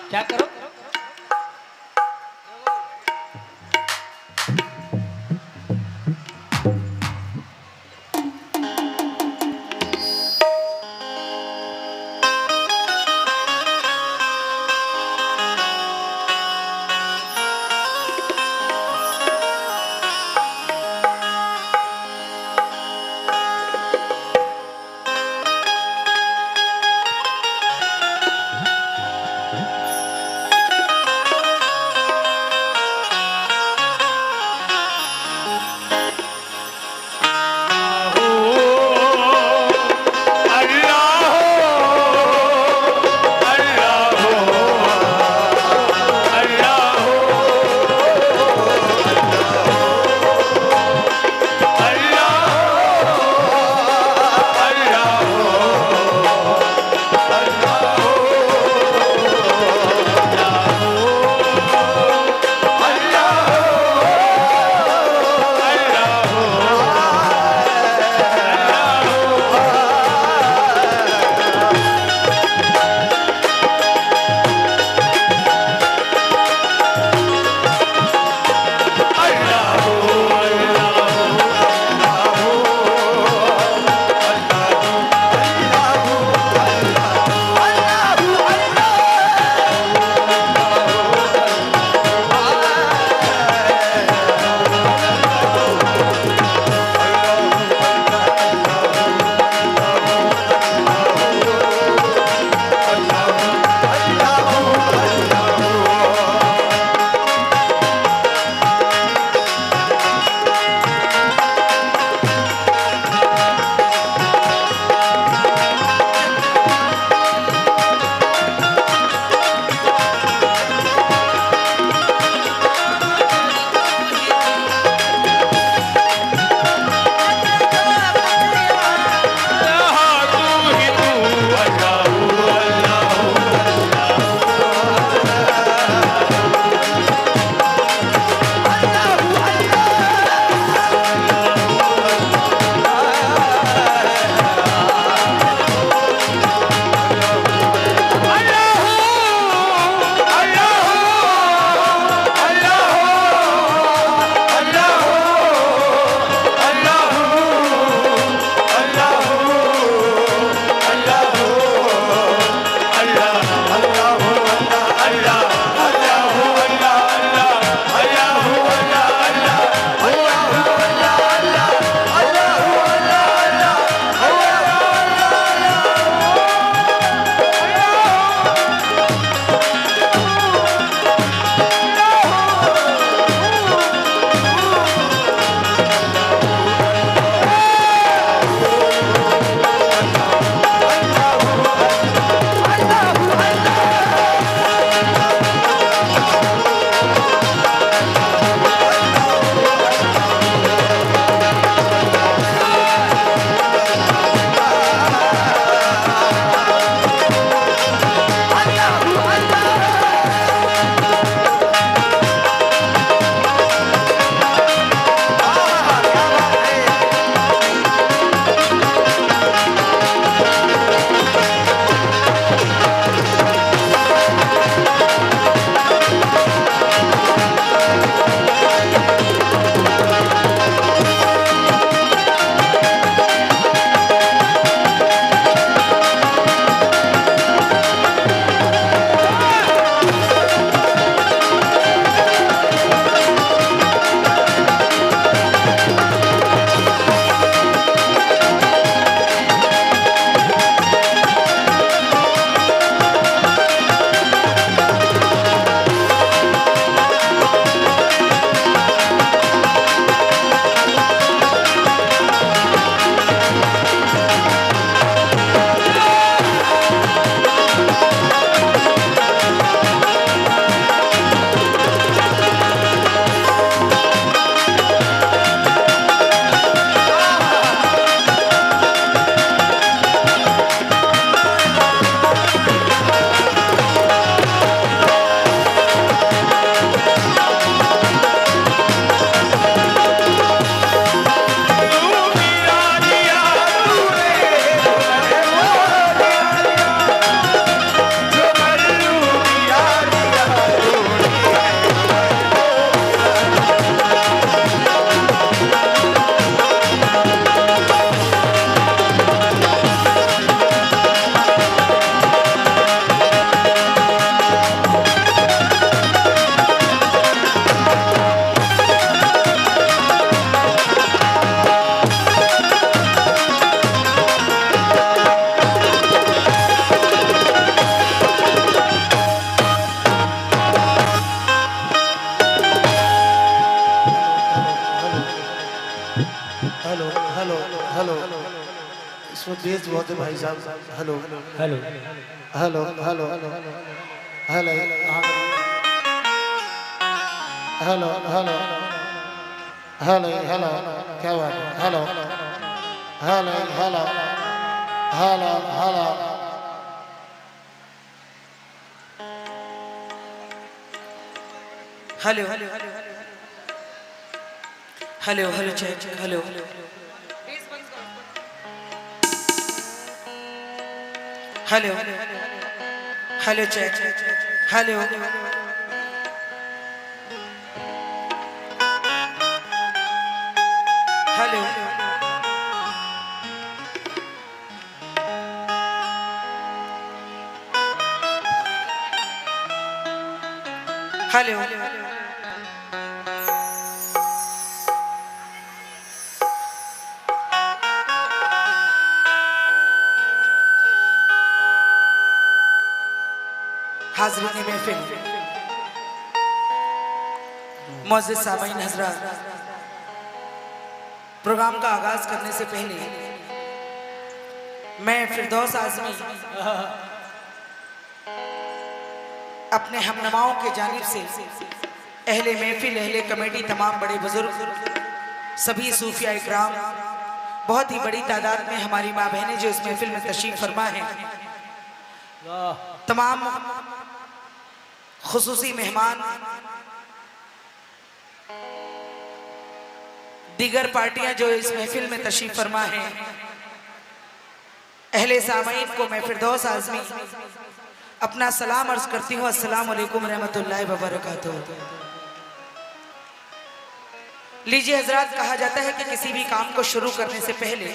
क्या करो? तेज बहुत है भाई साहब। Hello hello hello hello hello hello hello hello hello hello क्या बात है? Hello hello hello hello hello hello hello hello check hello hello hello check hello hello hello हाज़रीन महफिल, मुअज़्ज़िज़ सामीन हज़रात, प्रोग्राम का आगाज करने से पहले मैं फिरदौस आज़मी अपने हमनमाओं के जानिब से अहले महफिल, अहले कमेटी, तमाम बड़े बुजुर्ग, सभी सूफिया इकराम, बहुत ही बड़ी तादाद में हमारी माँ बहनें जो इस महफिल में तशरीफ फरमा हैं, तमाम खुसूसी मेहमान, दीगर पार्टियां जो इस महफिल में तशरीफ फरमा हैं, अहले सामीन को मैं फिरदौस आज़मी अपना सलाम अर्ज करती हूँ। अस्सलाम वालेकुम रहमतुल्लाहि व बरकातुहू। लीजिए हजरात, कहा जाता है कि किसी भी काम को शुरू करने से पहले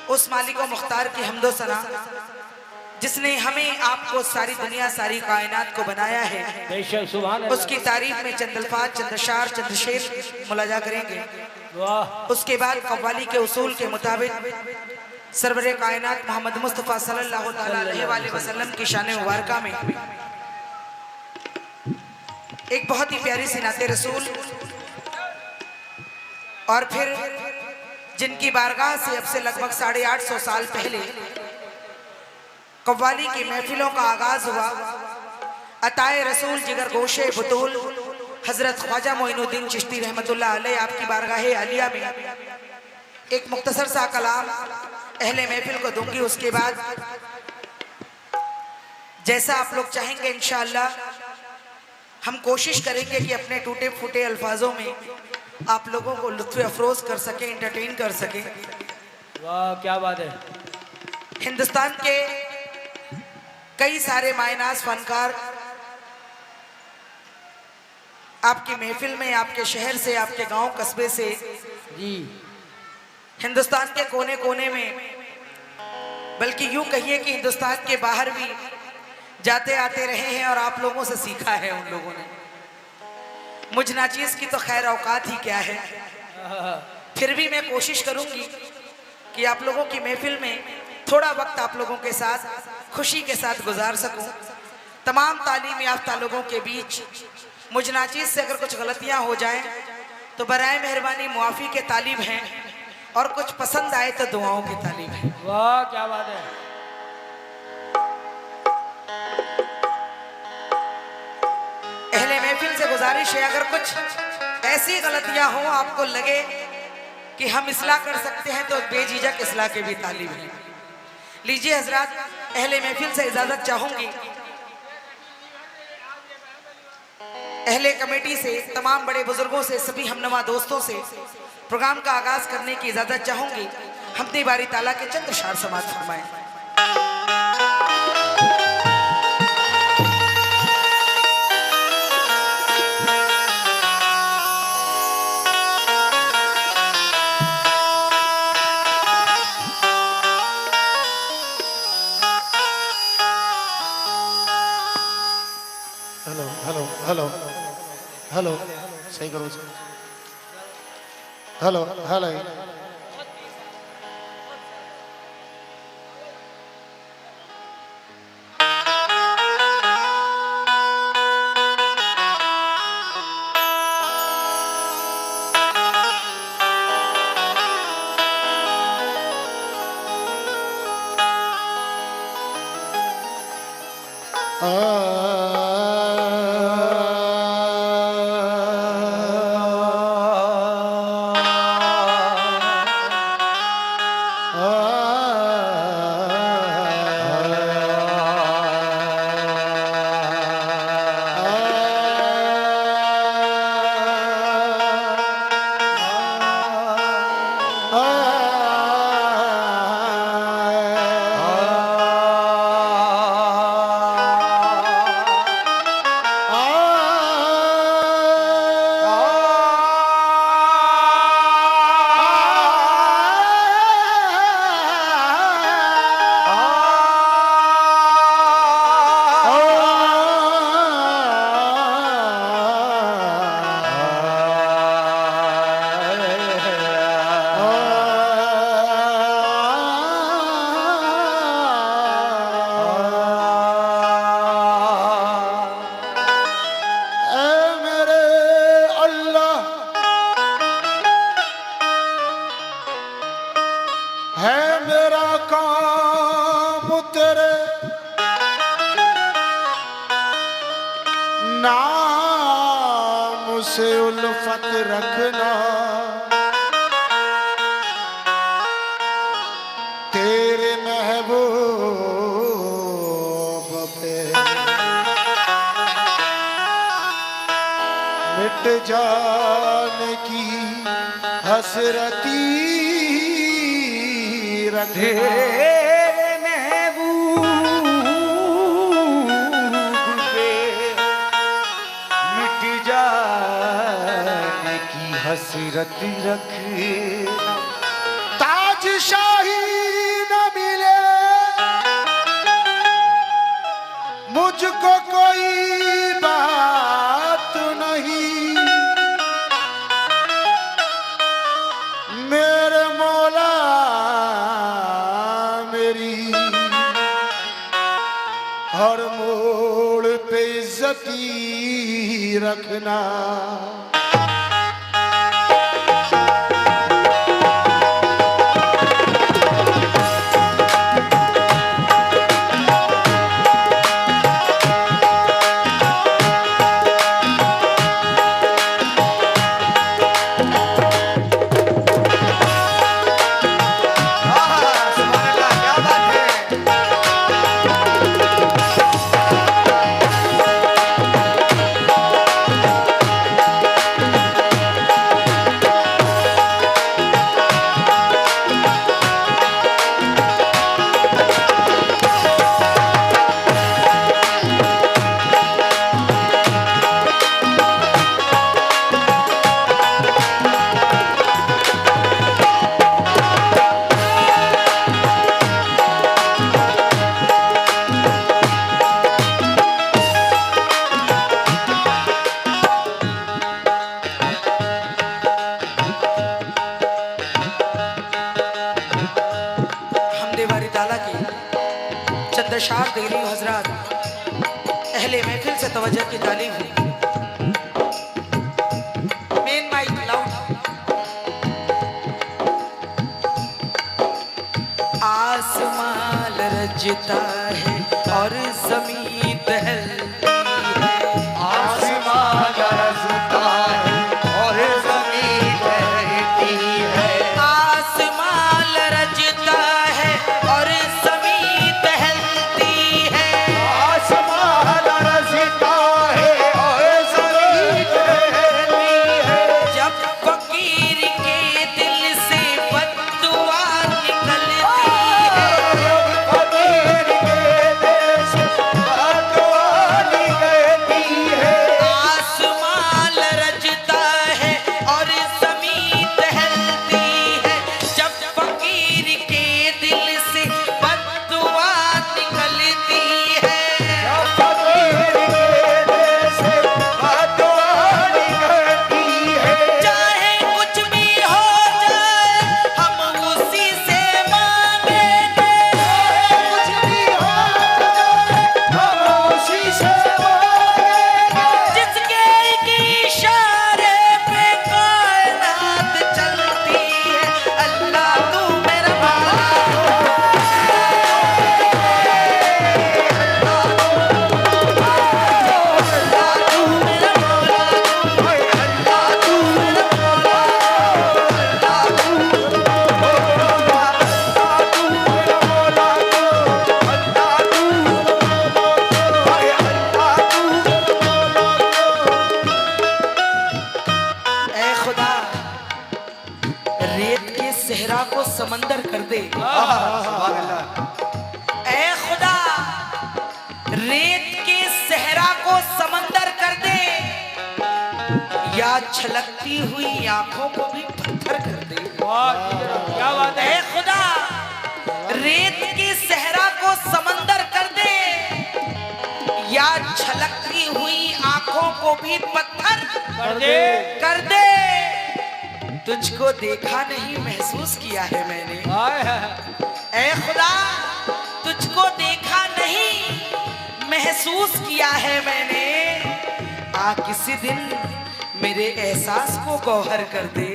उस मालिक व मुख्तार की हम्दो सना जिसने हमें आपको, सारी दुनिया, सारी कायनात को बनाया है, उसकी तारीफ में चंद अल्फाज, चंद अशार, चंद शेर मुलाजा करेंगे। उसके बाद कव्वाली के उसूल के मुताबिक सरवरे कायनात मोहम्मद मुस्तफ़ा सल्लल्लाहु अलैहि वसल्लम की शान मुबारका में एक बहुत ही प्यारी सी नाते रसूल, और फिर जिनकी बारगाह से अब से लगभग 850 साल पहले कव्वाली की महफिलों का आगाज हुआ, अताए रसूल जिगर गोशे बुतूल हजरत ख्वाजा मोइनुद्दीन चिश्ती रहमतुल्लाह अलैह आपकी बारगाह आलिया में एक मुख्तसर सा कलाम अहले महफिल को दूंगी। उसके बाद जैसा आप लोग चाहेंगे इंशाअल्लाह हम कोशिश करेंगे कि अपने टूटे फूटे अल्फाजों में आप लोगों को लुत्फ़ अफरोज कर सके, एंटरटेन कर सके। वाह क्या बात है। हिंदुस्तान के कई सारे मायनाज फनकार आपकी महफिल में, आपके शहर से, आपके गांव कस्बे से जी, हिंदुस्तान के कोने कोने में, बल्कि यूं कहिए कि हिंदुस्तान के बाहर भी जाते आते रहे हैं और आप लोगों से सीखा है उन लोगों ने। मुझ नाचीज की तो खैर औकात ही क्या है, फिर भी मैं कोशिश करूंगी कि आप लोगों की महफिल में थोड़ा वक्त आप लोगों के साथ खुशी के साथ गुजार सकूं। तमाम तालीम याफ्ता लोगों के बीच मुझ नाचीज से अगर कुछ गलतियां हो जाएं तो बराए मेहरबानी मुआफ़ी के तालिब हैं, और कुछ पसंद आए तो दुआओं की तालिब है। वाह क्या बात है। अहले महफिल से गुजारिश है, अगर कुछ ऐसी गलतियां हो आपको लगे कि हम इस्लाह कर सकते हैं तो बेझिझक इस्लाह के भी तालिब हैं। लीजिए हजरात, अहले महफिल से इजाजत चाहूंगी, अहले कमेटी से, तमाम बड़े बुजुर्गों से, सभी हमनवा दोस्तों से प्रोग्राम का आगाज करने की इजाजत चाहूंगी। हमदे बारी ताला के चंद अशार समाअत फरमाएं। हेलो हेलो हेलो हेलो सही करो। हेलो हेलो नाम से उल्फत रखना, तेरे महबूब पे मिट जाने की हसरती रखे। हसरत रखे ताज शाही न मिले मुझको कोई बात नहीं, मेरे मौला मेरी हर मोड़ पे इज्जती रखना। चंद्रशाह देरी हजरात अहले महफिल से तवज्जो की तालीम है। Main mike loud. आसमान लरजता है और जमीन दहलती है, आसमान गरजता है और जमीन बहती है, आसमान लरजता है और जमीन दहलती है, आसमान गरजता है और जमीन बहती है। जब फकीर के दिल से बद्दुआ निकलती है, फकीर के देश दे। सुभान अल्लाह। ऐ खुदा रेत के सहरा को समंदर कर दे, या छलकती हुई आंखों को भी पत्थर कर दे। क्या बात है। ऐ खुदा रेत के सहरा को समंदर कर दे, या छलकती हुई आंखों को भी पत्थर कर दे। कर दे। तुझको देखा नहीं महसूस किया है मैंने, ऐ खुदा तुझको देखा नहीं महसूस किया है मैंने। आ किसी दिन मेरे एहसास को गौहर कर दे।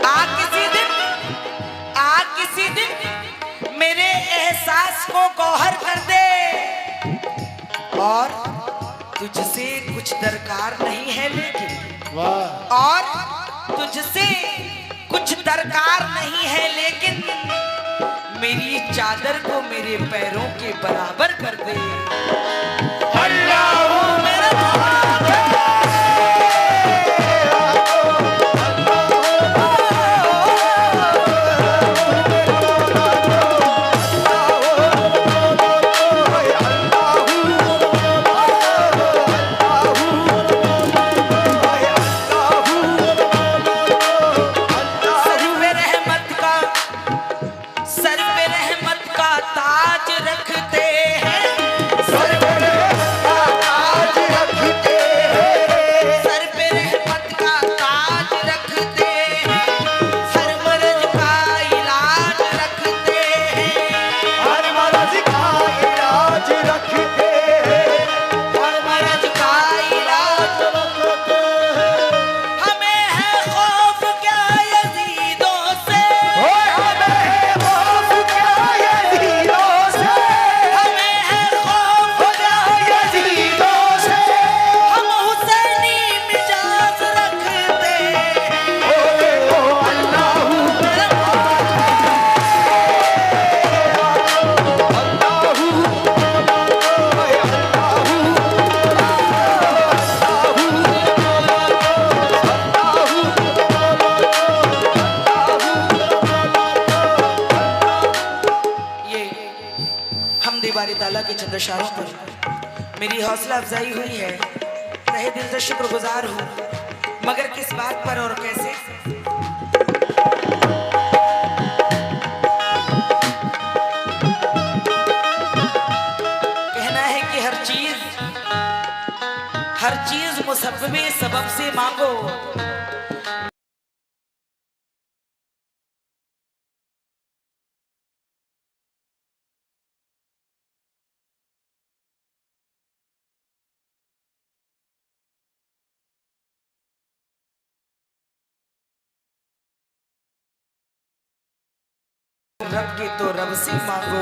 आ किसी दिन मेरे एहसास को गौहर कर दे। और तुझसे कुछ दरकार नहीं है लेकिन, वाह और तुझसे कुछ दरकार नहीं है लेकिन मेरी चादर को मेरे पैरों के बराबर कर दे। अल्लाह मेरा ताला के चंद इशारों पर मेरी हौसला अफजाई हुई है। तहे दिल से शुक्रगुजार हूँ, मगर किस बात पर और कैसे। कहना है कि हर चीज मुसब्बे सबब से मांगो। रब के तो रब से मांगो।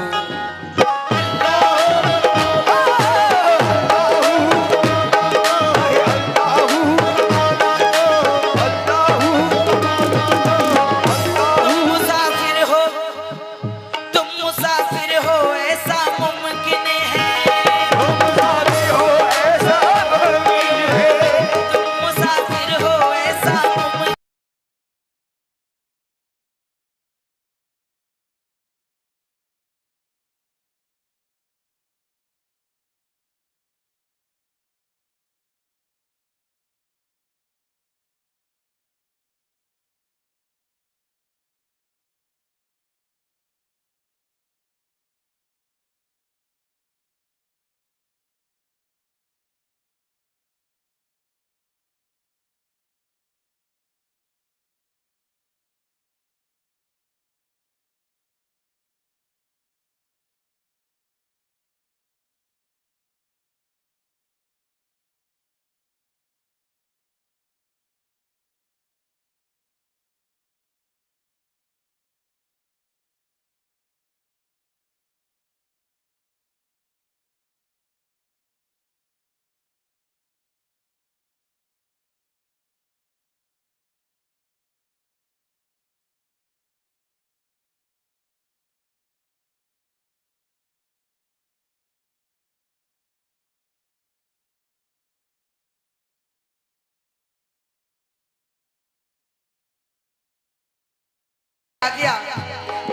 आ गया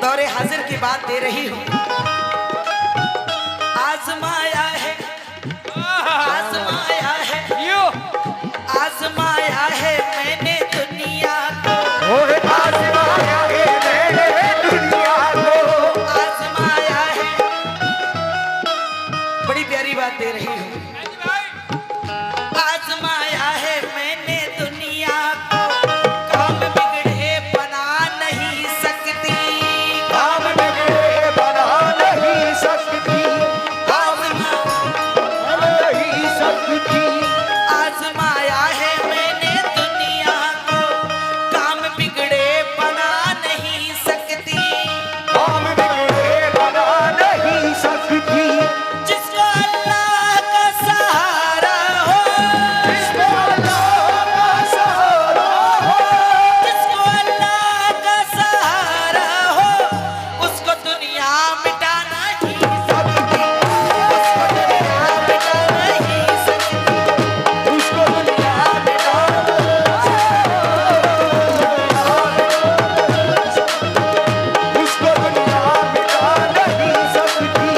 दौरे हाजिर की बात दे रही हूँ। आजमाया है, आजमाया है, यो आजमाया है मैंने दुनिया को, आजमाया है मैंने दुनिया को। आजमाया है। बड़ी प्यारी बात दे रही हूँ। आजमाया है मैंने दुनिया को, काम बिगड़े बना नहीं सकती, काम बिगड़े बना नहीं सकती, आजमा नहीं सकती। आजमाया है मैंने दुनिया को, काम बिगड़े बना नहीं सकती, काम बिगड़े बना नहीं सकती। जिसको अल्लाह का सहारा हो, जिसको अल्लाह का सहारा हो, जिसको अल्लाह का सहारा हो, उसको दुनिया मिटा नहीं सकती, उसको दुनिया मिटा नहीं सकती, उसको दुनिया मिटा उसको दुनिया मिटा नहीं सकती,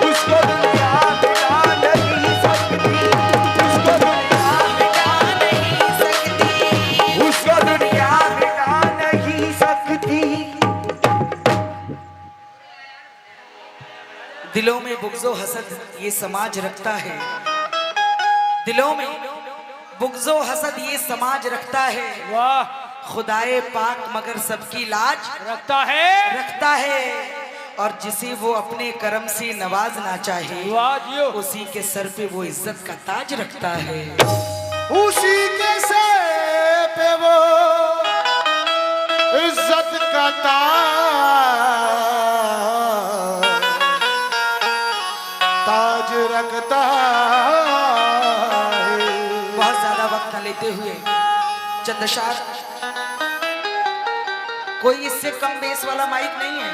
उसको दुनिया मिटा नहीं सकती, उसको दुनिया मिटा नहीं सकती। उसको दुनिया मिटा नहीं सकती। दिलों में बुग़्ज़ो हसद ये समाज रखता है, दिलों में बुग़्ज़ो हसद ये समाज रखता है, वाह खुदाए पाक मगर सबकी लाज रखता है। रखता है, और जिसे वो अपने करम से नवाजना चाहे, वाह जियो उसी के सर पे वो इज्जत का ताज रखता है। उसी के सर पे वो इज्जत का ताज रखता है। बहुत ज्यादा वक्त न लेते हुए चंद अशार, कोई इससे कम बेस वाला माइक नहीं है,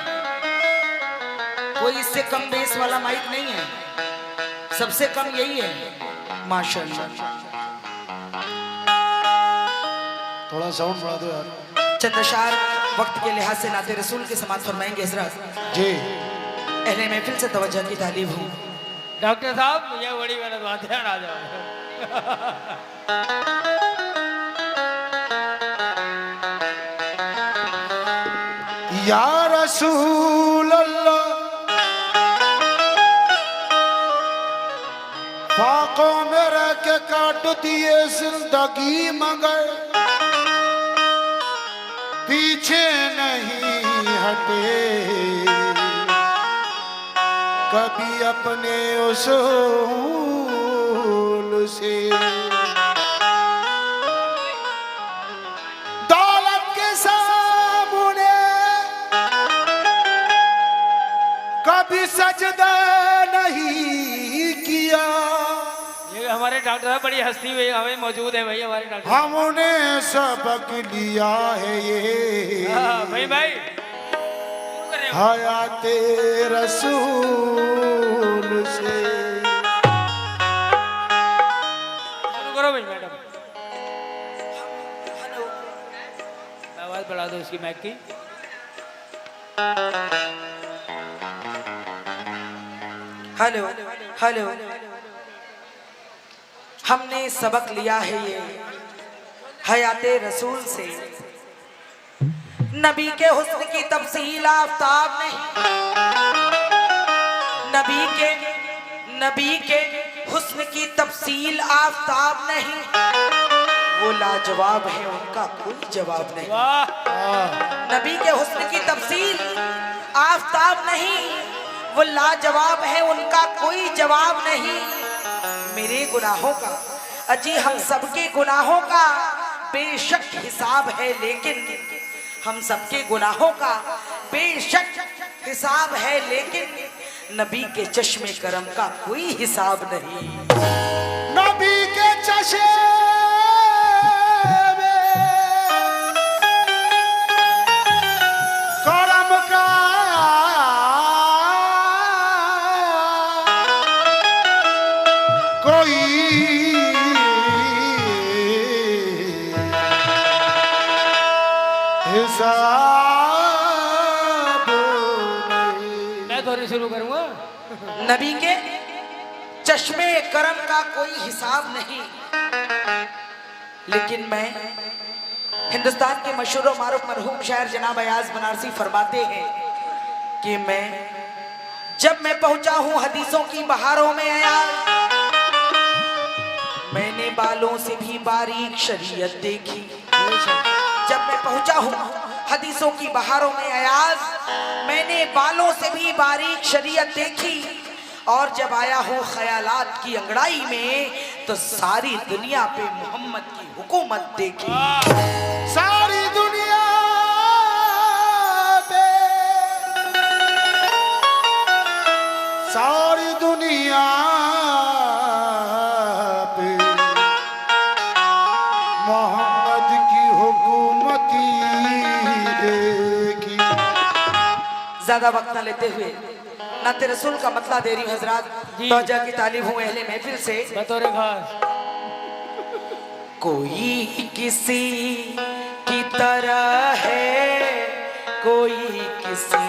कोई इससे कम बेस वाला माइक नहीं है, सबसे कम यही है माशाल्लाह। थोड़ा साउंड बढ़ा दो यार। चंद अशार वक्त के लिहाज से नाते रसूल के समात फरमाएंगे हजरत। जी अहले महफिल से तवज्जो की तालीब हूँ। डॉक्टर साहब मुझे बड़ी गलत बात है, आ जाओ। या रसूल अल्लाह, फाकों में रह के काट दिए जिंदगी मगर पीछे नहीं हटे कभी अपने उसूल से। दौलत के सामने कभी सजदा नहीं किया, ये हमारे डॉक्टर साहब बड़ी हस्ती हुई हमें मौजूद है भाई, हमारे डॉक्टर हमने सबक लिया है ये भाई भाई हयाते रसूल से। शुरू करो भाई मैडम, आवाज बढ़ा दो उसकी माइक की। हेलो हेलो, हमने सबक लिया है ये हयाते रसूल से। नबी के हुस्न की तफसील आफ्ताब नहीं, नबी के हुस्न की तफसील आफ्ताब नहीं, वो लाजवाब है उनका कोई जवाब नहीं। वाह नबी के हुस्न की तफसील आफ्ताब नहीं, वो लाजवाब है उनका कोई जवाब नहीं। मेरे गुनाहों का, अजी हम सबके गुनाहों का बेशक हिसाब है, लेकिन हम सबके गुनाहों का बेशक हिसाब है, लेकिन नबी के चश्मे करम का कोई हिसाब नहीं। नबी के चश्मे करम का कोई हिसाब नबी के चश्मे करम का कोई हिसाब नहीं। लेकिन मैं हिंदुस्तान के मशहूर और मारूफ मरहूम शायर जनाब अयाज बनारसी फरमाते हैं कि जब मैं पहुंचा हूं हदीसों की बहारों में आया, मैंने बालों से भी बारीक शरीयत देखी। जब मैं पहुंचा हूं हदीसों की बहारों में अयाज, मैंने बालों से भी बारीक शरीयत देखी। और जब आया हूं ख्यालात की अंगड़ाई में, तो सारी दुनिया पे मोहम्मद की हुकूमत देखी। सारी दुनिया पे, सारी दुनिया पे मोहम्मद की हुकूमती देखी। ज्यादा वक्त न लेते हुए नाते रसूल का मतला दे रही हूँ हजरात। तवज्जो की तालीब हूँ अहले महफिल से। बतौर खास कोई किसी की तरह है, कोई किसी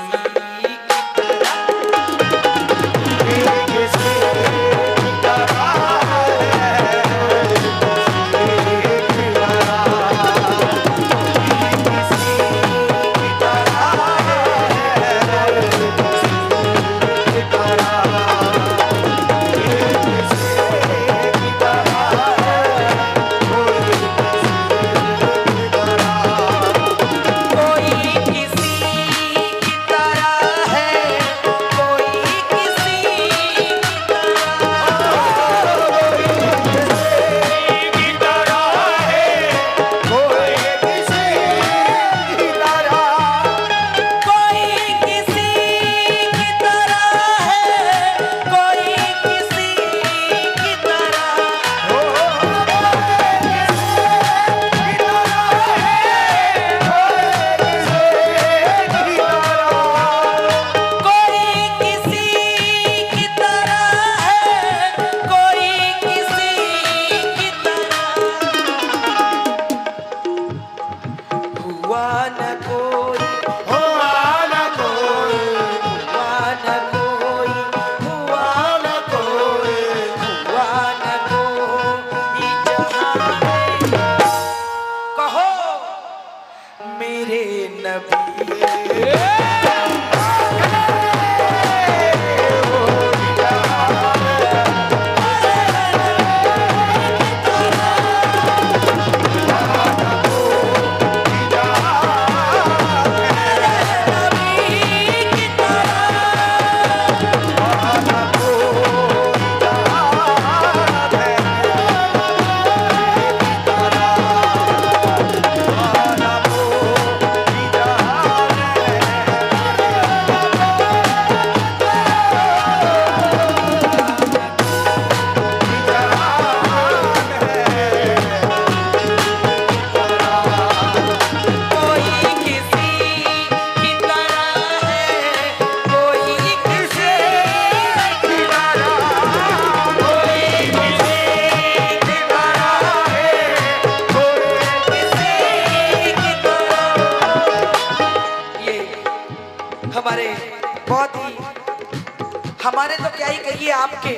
हमारे तो क्या ही कहिए आपके,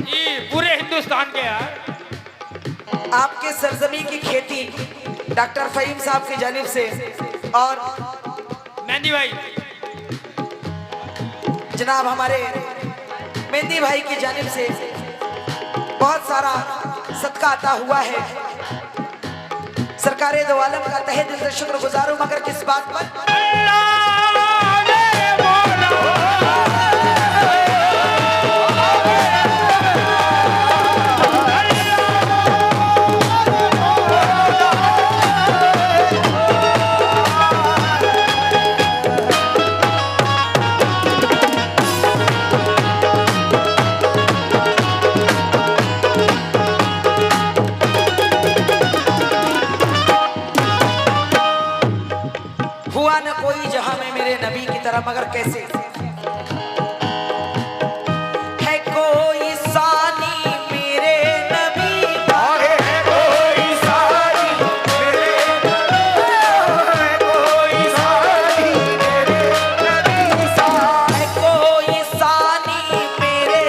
ये पूरे हिंदुस्तान के यार। आपके सरजमी की खेती डॉक्टर फहीम साहब की जानिब से और मेहंदी भाई जनाब हमारे मेहंदी भाई की जानिब से बहुत सारा सदका अता हुआ है। सरकारे दो आलम का तहे दिल से शुक्रगुजार हूं, मगर किस बात पर? हुआ न कोई जहां में मेरे नबी की तरह, मगर कैसे है कोई सानी मेरे नबी का, है कोई सानी मेरे नबी, है कोई सानी मेरे नबी का, है कोई सानी मेरे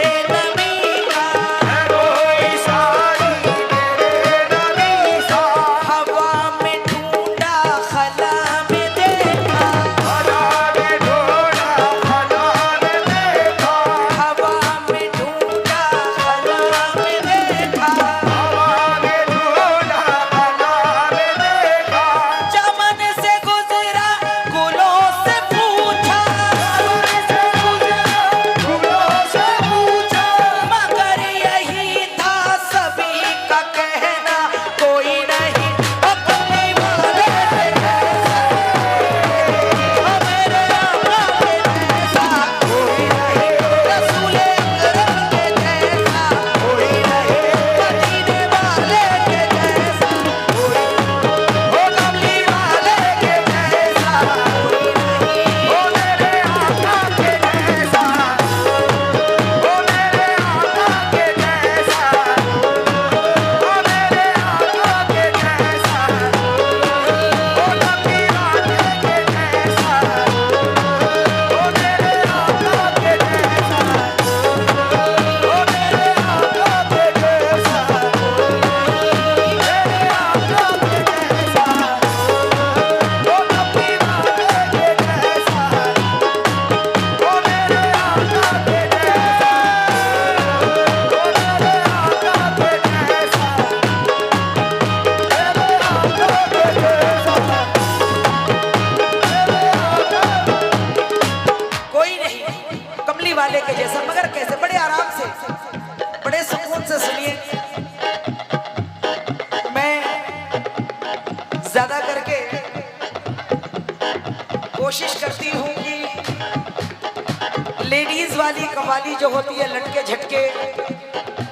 कव्वाली जो होती है लटके झटके,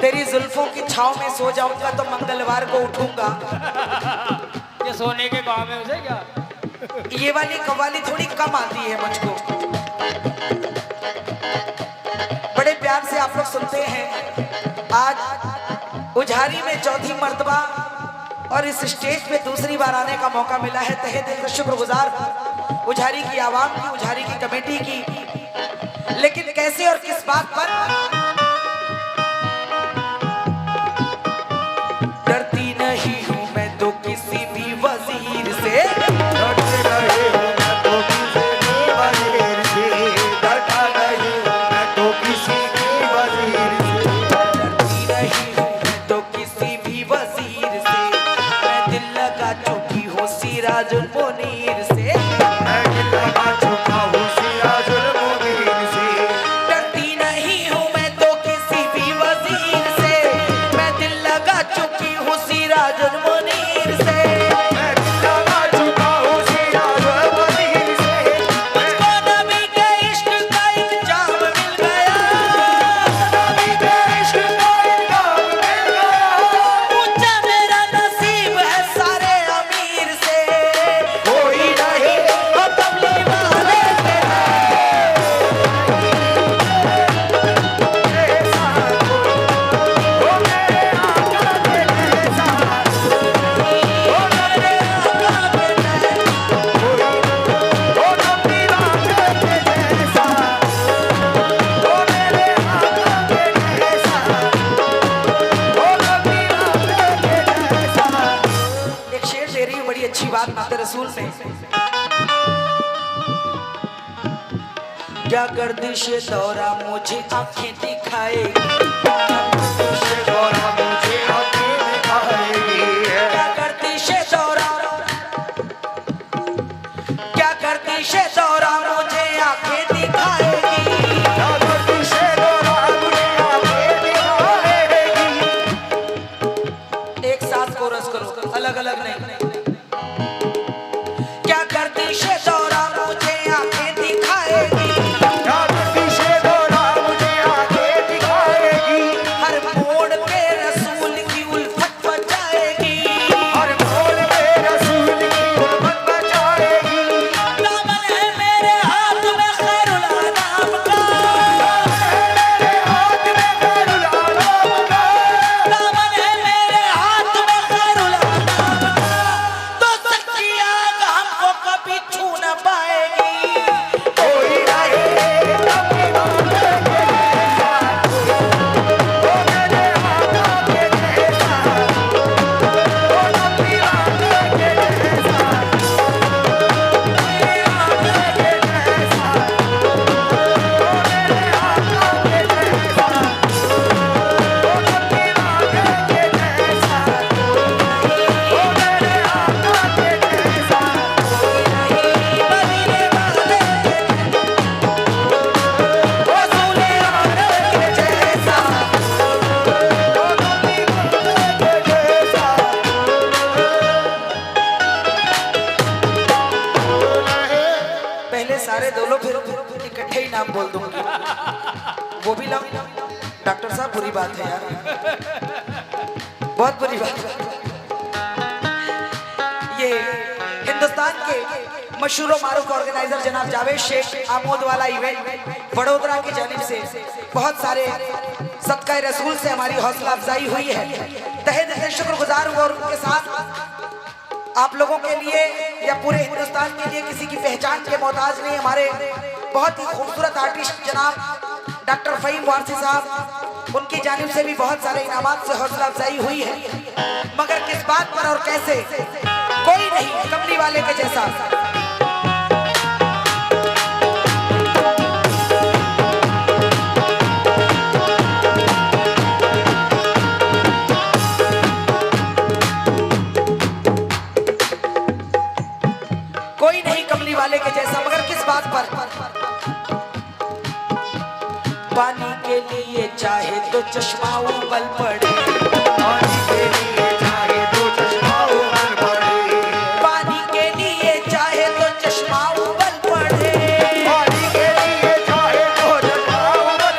तेरी जुल्फों की छाव में सो जाऊंगा तो मंगलवार को उठूंगा। ये सोने के गांव में उसे क्या? ये वाली कव्वाली थोड़ी कम आती है मुझको। बड़े प्यार से आप लोग सुनते हैं। आज उझारी में चौथी मर्तबा और इस स्टेज पे दूसरी बार आने का मौका मिला है। तहे दिल से शुक्रगुजार हूं उझारी की आवाम की, उझारी की कमेटी की। लेकिन कैसे और किस बात पर? डरती नहीं हूं मैं तो किसी भी वजीर से, डरते नहीं हूं मैं तो किसी भी वजीर से, डरता नहीं हूं मैं तो किसी भी वजीर से, डरती नहीं हूं मैं तो किसी भी वजीर से। मैं दिल लगा चुकी हूँ सिराजुल मुनीर से, मैं दिल लगा चुका हूँ सिराजुल मुनीर से, डरती नहीं हूँ मैं तो किसी भी वजीर से। मैं दिल लगा चुकी हूँ सिराजुल मुनीर से। मैं दिल लगा चुका हूँ सिराजुल मुनीर से, मुझको नबी के इश्क का इल्जाम मिल गया, नबी के इश्क का इल्जाम मिल गया, ऊंचा मेरा नसीब है सारे अमीर से। कोई नहीं ओ कमली वाले के जैसा, ओ मेरे आका के जैसा, ओ मेरे आका के जैसा, ओ नबी आका के जैसा, ओ मेरे आका के जैसा, ओ नबी आका के जैसा। एक शेर दे रही हूँ, बड़ी अच्छी बात नाते रसूल में। क्या गर्दिश दौरा मुझे आंखें दिखाएगी, से गौरा मुझे आके दिखाएगी, क्या गर्दिश दौरा, क्या गर्दिश दौरा मुझे आंखें दिखाएगी। जागृति से गौरा मुझे आके दिखाएगी। एक साथ कोरस करो, अलग अलग नहीं। क्या गर्दिश दौरा मुझे आंखें दिखाएगी, जागृति से गौरा मुझे आके दिखाएगी, हर मोड़ पे रसूल की उल्फत बचाएगी। हर मोड़ पे रसूल की उल्फत बचाएगी। दामन है मेरे हाथ में खैरुल अनाम का, मेरे हाथ में खैरुल आलम का, दामन है मेरे हाथ में खैरुल अनाम का, तो सच्ची आग हमको कभी छू न पाएगी। कोई नहीं नबी वाले के जैसा, ओ मेरे आका के जैसा, ओ नबी वाले के जैसा, मेरे आका के जैसा, ओ मेरे आका के जैसा, ओ नबी वाले के जैसा, ओ मेरे आका के जैसा। मदीने वाले रसूल आलम के जैसा, पहले सारे दोनों फिर इकट्ठे ही नाम बोल दूंगी, वो भी लाओ। डॉक्टर साहब बुरी बात है यार, बहुत बुरी बात है। ये हिंदुस्तान के मशहूर व मारूफ ऑर्गेनाइजर जनाब जावेद शेख आमोद वाला इवेंट बड़ोदरा की जानिब से बहुत सारे सदका रसूल से हमारी हौसला अफजाई हुई है। तहे दिल से शुक्रगुजार हूँ और उनके साथ आप लोगों के लिए या पूरे हिंदुस्तान के लिए किसी की पहचान के मोहताज नहीं। हमारे बहुत ही खूबसूरत आर्टिस्ट जनाब डॉक्टर फहीम वारसी साहब, उनकी जानिब से भी बहुत सारे इनामात से हौसला अफजाई हुई है। मगर किस बात पर और कैसे, कोई नहीं कमली वाले के जैसा। कोई नहीं कमली वाले के जैसा, मगर किस बात पर? पानी के लिए चाहे तो चश्मा उबल पड़े, पानी के लिए चाहे तो चश्मा उबल पड़े, पानी के लिए चाहे तो चश्मा उबल पड़े, पानी के लिए चाहे तो चश्मा उबल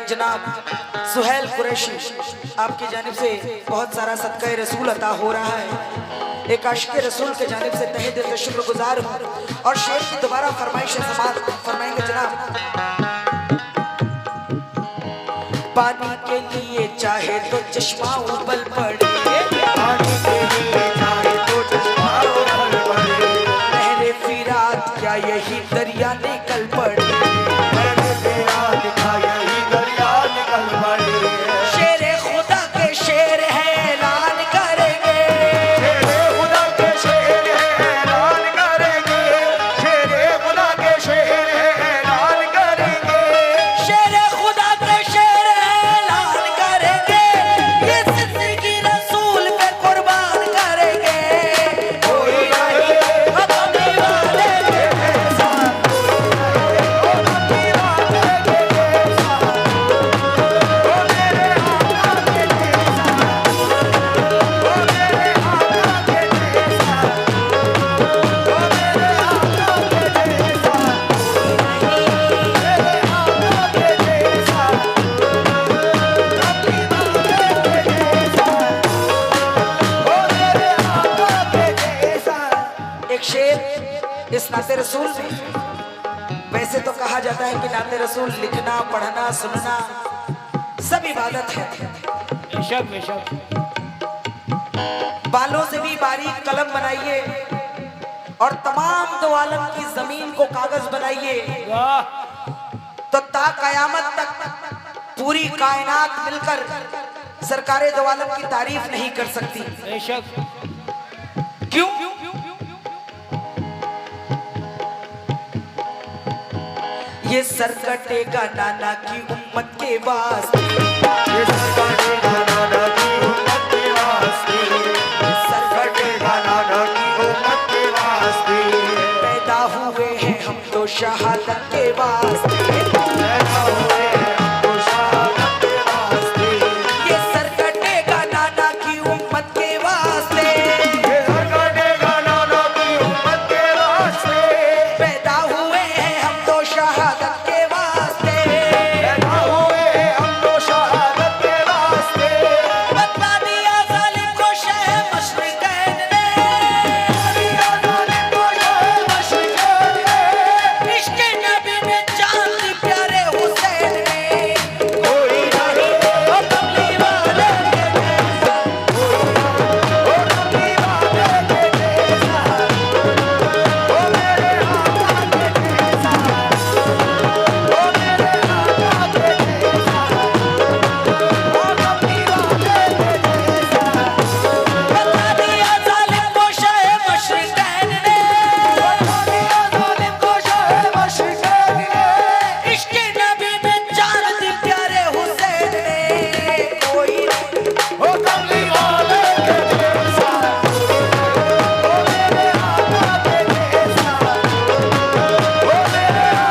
जनाब सुहेल कुरैशी आपकी जानिब से बहुत सारा सदका रसूल अता हो रहा है। एक आशिक रसूल के जानिब से तहे दिल से शुक्रगुजार हूँ और शेर की दोबारा फरमाइश समात फरमाएंगे जनाब। पानी के लिए चाहे तो चश्मा उबल पड़े, पानी के लिए चाहे तो चश्मा उबल पड़े, लहरे फिरात क्या यही दरिया निकल पड़े, मैंने तेरा दिखा यही दरिया निकल पड़े। शेरे खुदा के शेर है ऐलान करेंगे, शेरे खुदा के शेर है ऐलान करेंगे, शेरे खुदा के शेर है ऐलान करेंगे, शेरे खुदा के शेर ऐलान करेंगे, ये जिंदगी रसूल पे कुर्बान करेंगे। कोई नहीं अपने वाले ऐसा, ओ अपनी बात के जैसा, ओ मेरे आका के जैसा, ओ मेरे आका के जैसा, ओ मेरे आका के जैसा, मेरे आका के जैसा, अपनी बात के जैसा, ओ मेरे आका के जैसा। एक शेर इस नाते रसूल में, वैसे तो कहा जाता है कि नाते रसूल लिखना पढ़ना सुनना सब इबादत है, बेशक बेशक। बालों से भी बारीक कलम बनाइए और तमाम दो आलम की जमीन को कागज बनाइए वाह तो ता कयामत तक पूरी कायनात मिलकर सरकारे दो आलम की तारीफ नहीं कर सकती। बेशक। क्यों? ये सर कटेगा नाना की उम्मत के वास्ते, ये सरकारे नाना की उम्मत के वास्ते, सर कटेगा नाना की उम्मत के वास्ते, पैदा हुए हैं हम तो शहादत के वास्ते, पैदा हुए हैं हमको शहादत के वास्ते, ये सर कटेगा नाना की उम्मत के वास्ते, ये सरकारेगा नाना की उम्मत के वास्ते, पैदा हुए हैं हम तो शहादत के वास्ते, पैदा हुए हैं हमको शहादत के वास्ते, बता दिया जालिम को शह मशरिकैन ने, दिया जालिम को शह मशरिकैन ने, इश्क़ नबी में जान दी प्यारे हुसैन ने, कोई नहीं ओ कमली वाले के जैसा, ओ अपनी बात के जैसा, ओ मेरे आका के जैसा, ओ मेरे आका के जैसा, ओ अपनी बात के जैसा, बता दिया जालिम को शह मशरिकैन ने, बता दिया जालिम को शह मशरिकैन ने, इश्क़ नबी में जान दी प्यारे हुसैन ने, कोई नहीं ओ कमली वाले के जैसा, ओ मेरे आका के जैसा, ओ मेरे आका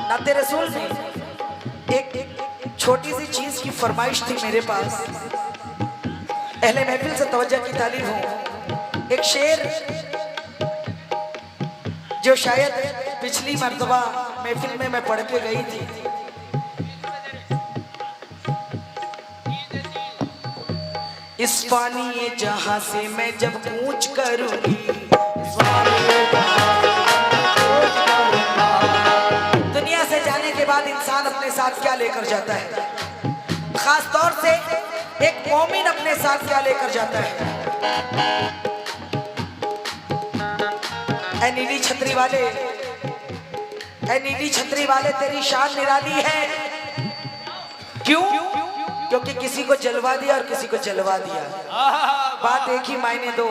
नाते रसूल में एक छोटी सी चीज की फरमाइश थी मेरे पास, अहले महफिल से तवज्जो की तालीब हो। एक शेर जो शायद पिछली मर्तबा महफिल में मैं पढ़ के गई थी, इस फानी जहां से मैं जब कूच करूंगी, दुनिया से जाने के बाद इंसान अपने साथ क्या लेकर जाता है, खास तौर से एक मोमिन अपने साथ क्या लेकर जाता है। ऐ नीली छतरी वाले, ऐ नीली छतरी वाले तेरी शान निराली है। क्यों? क्योंकि किसी को जलवा दिया और किसी को जलवा दिया, बात एक ही मायने दो।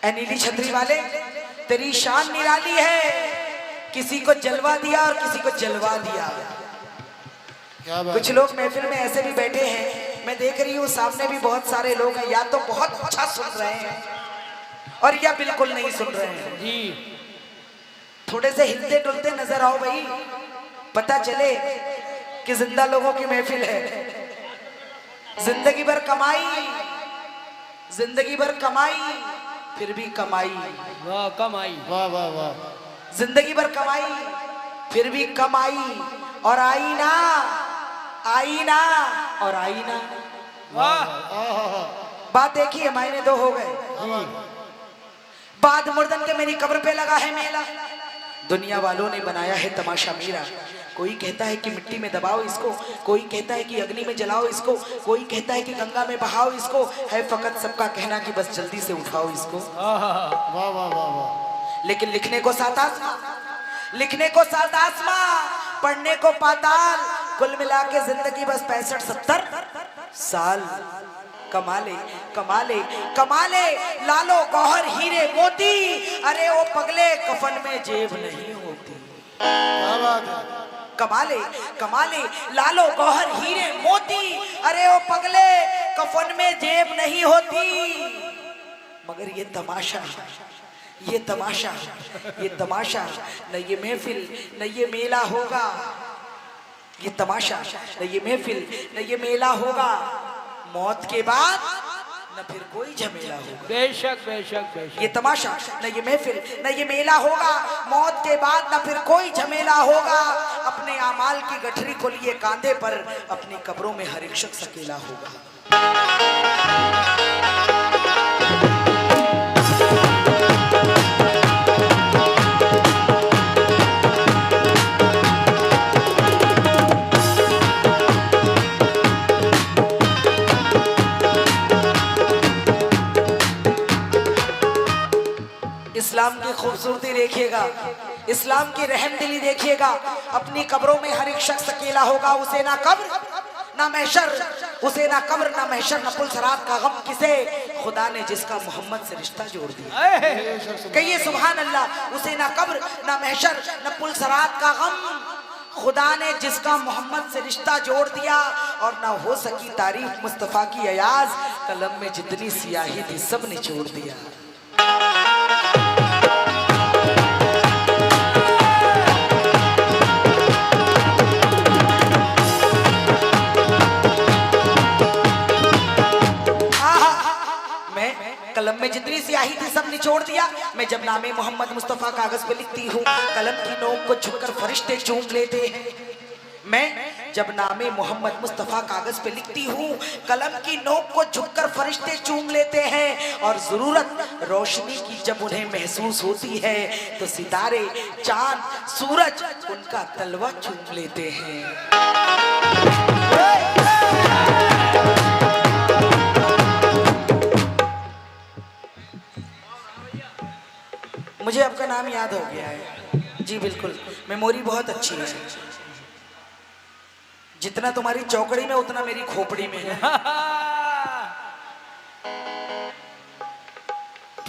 ऐ नीली छतरी वाले तेरी शान निराली है, किसी को जलवा दिया और किसी को जलवा दिया। क्या बात कुछ लोग महफिल में ऐसे भी बैठे हैं, मैं देख रही हूँ सामने भी बहुत सारे लोग हैं, या तो बहुत अच्छा सुन रहे हैं और या बिल्कुल नहीं सुन रहे हैं। जी थोड़े से हिलते डुलते नजर आओ भाई, पता चले कि जिंदा लोगों की महफिल है। जिंदगी भर कमाई, जिंदगी भर कमाई, फिर भी कमाई, वाह कमाई, वाह वाह वाह, जिंदगी भर कमाई, फिर भी कमाई, और आई ना, आई ना, और आई ना। वाह बात एक ही है, मायने दो हो गए। बाद मुर्दन के मेरी कब्र पे लगा है मेला, दुनिया वालों ने बनाया है तमाशा मेरा। कोई कहता है कि मिट्टी में दबाओ इसको, कोई कहता है कि अग्नि में जलाओ इसको, कोई कहता है कि गंगा में बहाओ इसको, है फकत सबका कहना कि बस जल्दी से उठाओ इसको। वाह वाह वाह वाह। लेकिन लिखने को सात आसमां, लिखने को सात आसमां, पढ़ने को पाताल, कुल मिला के जिंदगी बस 65-70 साल। कमाले कमाले कमाले, लालो गौहर हीरे मोती, अरे वो पगले कफन में जेब नहीं होती। क्या बात है। कमाले कमाले, लालो गौहर हीरे मोती, अरे वो पगले कफन में जेब नहीं होती। मगर ये तमाशा, ये तमाशा, ये तमाशा, न ये महफिल न ये मेला होगा, ये तमाशा न ये महफिल न ये मेला होगा, मौत के बाद न फिर कोई झमेला होगा। बेशक बेशक बेशक। ये तमाशा न ये महफिल न ये मेला होगा, मौत के बाद न फिर कोई झमेला होगा। अपने आमाल की गठरी को लिए कांधे पर, अपनी कब्रों में हर एक शख्स अकेला होगा। इस्लाम की खूबसूरती देखिएगा, इस्लाम की रहमदिली देखिएगा। अपनी कब्रों में हर एक शख्स अकेला होगा, उसे ना कब्र ना महशर, उसे ना कब्र ना महशर ना पुलसरात का गम किसे, खुदा ने जिसका मोहम्मद से रिश्ता जोड़ दिया। कहिए सुभान अल्लाह। उसे ना कब्र ना महशर ना पुलसरात का गम, खुदा ने जिसका मोहम्मद से रिश्ता जोड़ दिया। और ना हो सकी तारीफ मुस्तफ़ा की अयाज, कलम में जितनी सियाही थी सब ने छोड़ दिया। कलम में जितनी स्याही थी सब निचोड़ दिया। मैं जब नामे मोहम्मद मुस्तफ़ा कागज पे लिखती हूँ, कलम की नोक को झुककर फरिश्ते चूम लेते हैं। मैं जब नामे मोहम्मद मुस्तफ़ा कागज पे लिखती हूँ, कलम की नोक को झुककर फरिश्ते चूम लेते हैं। और जरूरत रोशनी की जब उन्हें महसूस होती है, तो सितारे चांद सूरज उनका तलवा चूम लेते हैं। मुझे आपका नाम याद हो गया है जी, बिल्कुल मेमोरी बहुत अच्छी है। जितना तुम्हारी चौकड़ी में उतना मेरी खोपड़ी में है।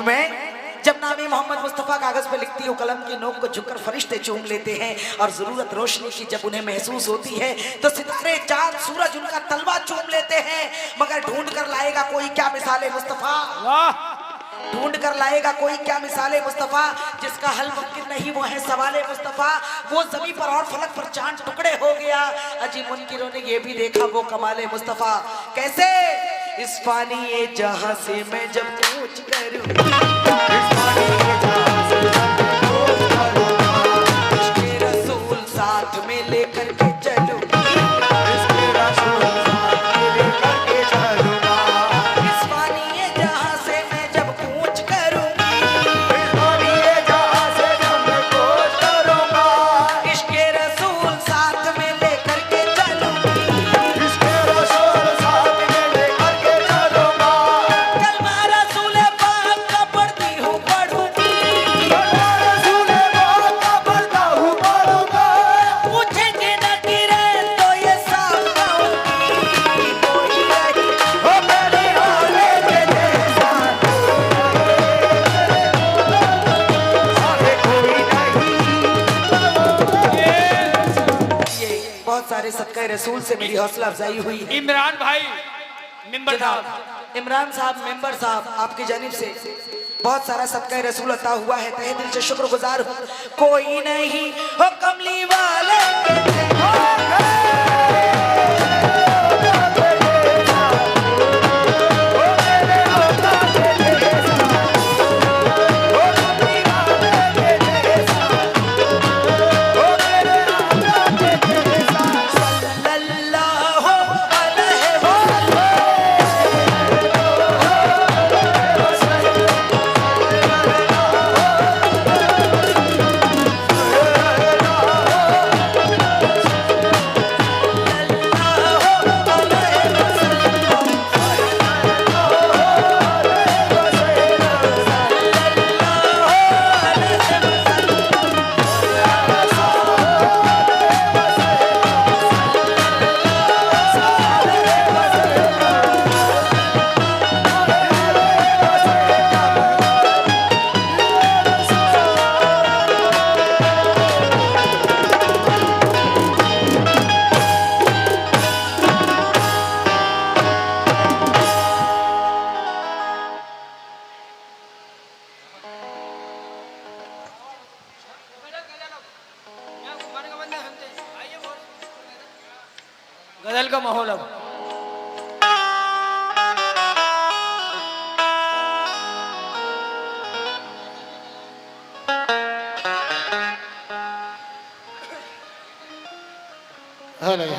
मैं जब नामे मोहम्मद मुस्तफ़ा कागज पे लिखती हूँ, कलम की नोक को झुककर फरिश्ते चूम लेते हैं। और जरूरत रोशनी की जब उन्हें महसूस होती है, तो सितारे चांद सूरज उनका तलवा चूम लेते हैं। मगर ढूंढ कर लाएगा कोई क्या मिसाले मुस्तफ़ा, ढूंढ कर लाएगा कोई क्या मिसाले मुस्तफ़ा, जिसका हल मुमकिन नहीं वो है सवाले मुस्तफ़ा। वो जमीन पर और फलक पर चांद टुकड़े हो गया, अजी मुनकिरों ने ये भी देखा वो कमाले मुस्तफ़ा। कैसे? इस फानी ये जहां से मैं जब कूच करूं, इश्क़े रसूल साथ में लेकर के चलूं, सदका रसूल से मेरी हौसला अफजाई हुई है। इमरान भाई मेंबर साहब, इमरान साहब मेंबर साहब, आपकी जानिब से बहुत सारा सदका रसूल अता हुआ है। तहे दिल से शुक्रगुजार हूँ। कोई नहीं हो कमली वाले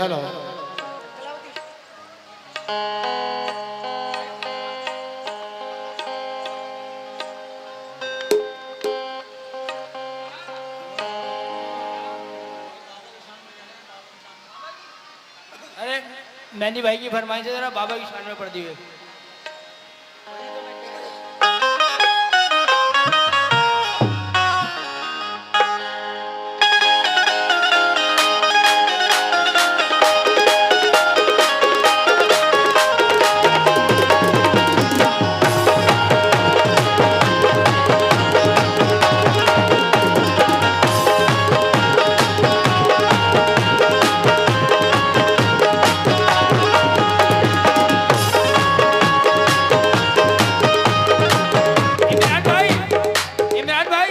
हेलो अरे मैनी भाई की फरमाइश है, जरा बाबा की शान में पड़ दी हुई। इमरान भाई, इमरान भाई,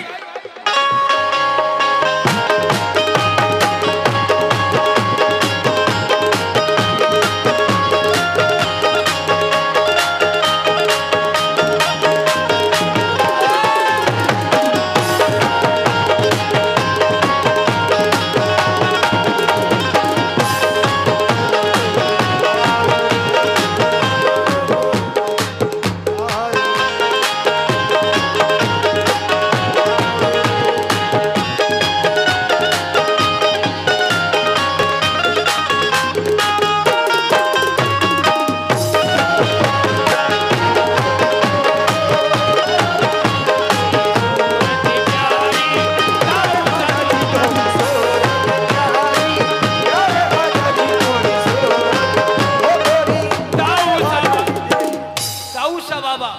गाऊसा बाबा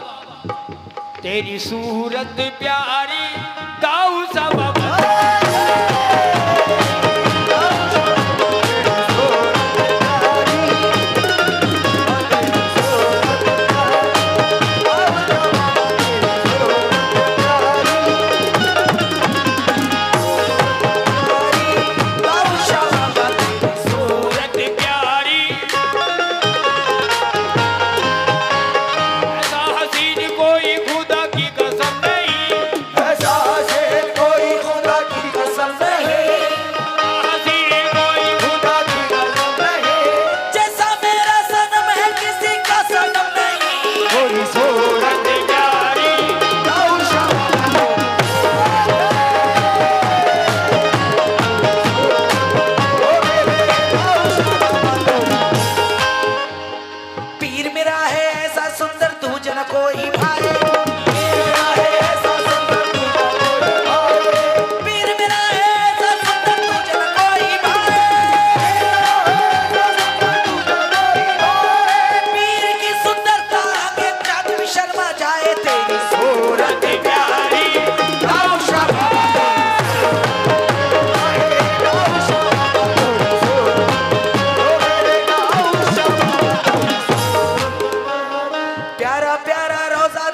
तेरी सूरत प्यारी, गाऊसा बाबा सूरत प्यारी, ऐसा हसीन कोई खुदा की कसम नहीं, ऐसा शेर कोई खुदा की कसम नहीं, हसीन कोई खुदा की कसम नहीं, जैसा मेरा सनम है किसी का सनम नहीं। कोई सूरत प्यारी गाऊसा पीर मेरा है ऐसा सुंदर तू जन कोई भाई। मेरा है ऐसा सुंदर तुझा कोई भाई, पीर मेरा है ऐसा सुंदर तू जन कोई भाई। पीर की सुंदरता के चाँद भी शर्मा जाए तेरी सूरत प्यारी गाऊसा प्यारा प्यारा रोजा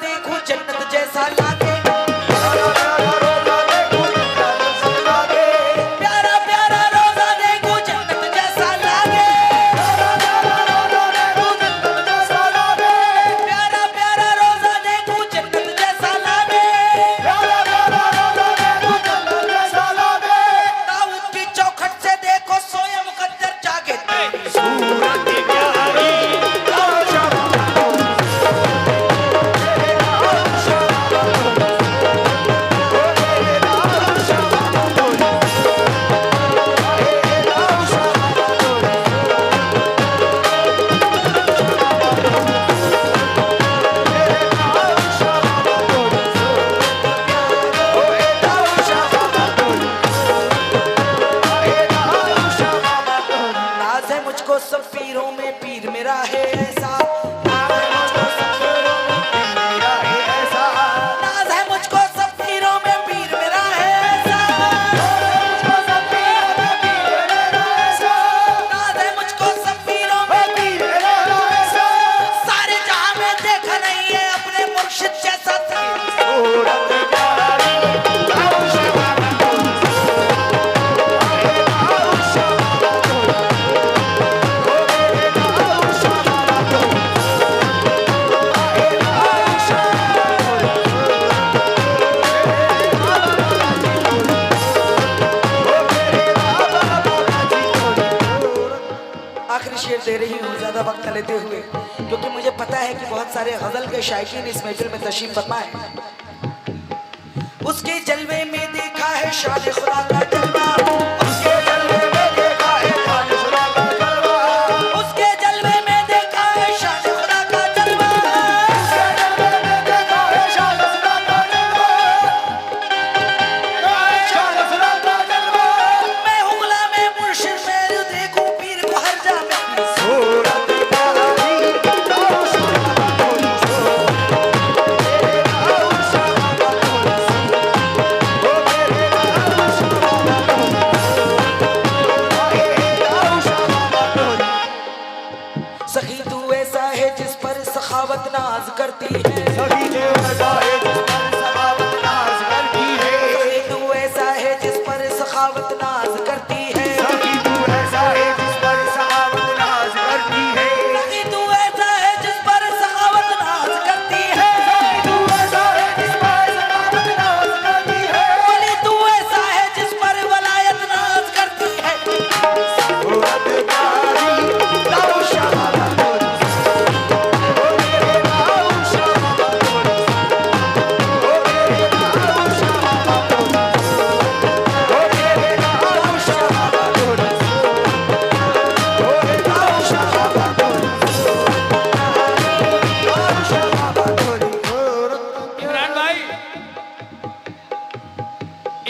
पता है कि बहुत सारे गजल के शायकीन इस महफिल में तशरीफ फरमा है। उसके जलवे में देखा है शान खुदा का जलवा, उसके जलवे में देखा है शान खुदा का जलवा, उसके जलवे में देखा है शान खुदा का जलवा, उसके जलवे में देखा है शान खुदा का जलवा, शान खुदा का जलवा। मैं हूं गुलाम मुर्शिद, मैं देखूं पीर को हर जा में सूरत बारी दाऊ सखी तू ऐसा है जिस पर सखावत नाज करती है, सभी जो सजाए जिस पर सखावत नाज करती है, सखी तू ऐसा है जिस पर सखावत नाज करती है, सभी तू ऐसा है जिस पर सखावत नाज करती है, सखी तू ऐसा है जिस पर सखावत नाज करती है, तू ऐसा है जिस पर सखावत नाज करती है, बोली तू ऐसा है जिस पर वलायत नाज करती है। सूरत बारी दाऊ शाबाश इमरान भाई,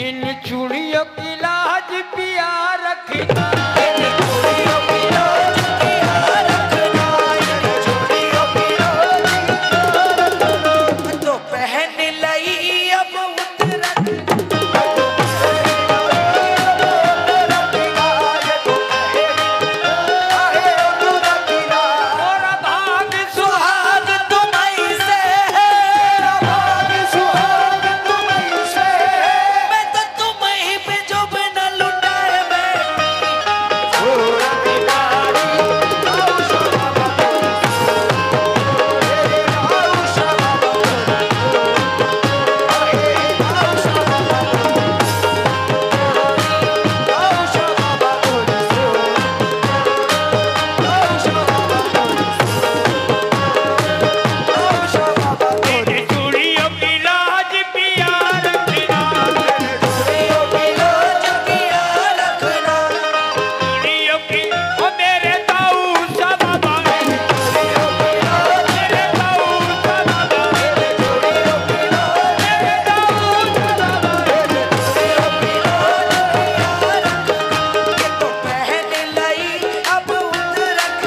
इन चूड़ियों की लाज पिया रखना, तो पहन लई अब उतरत और भाग सुहाग तुम्हीं से है, मैं तो तुम्हीं पे जो बिना लुटाए बैठी। इन चूड़ियों की लाज पिया रखना, चूड़ियों की लाज किया रखना, चूड़ियों की ओ मेरे दाऊ शाबाबा, मेरे दाऊ शाबाबा, मेरे दाऊ शाबाबा। ये तो पहन लई अब उतरत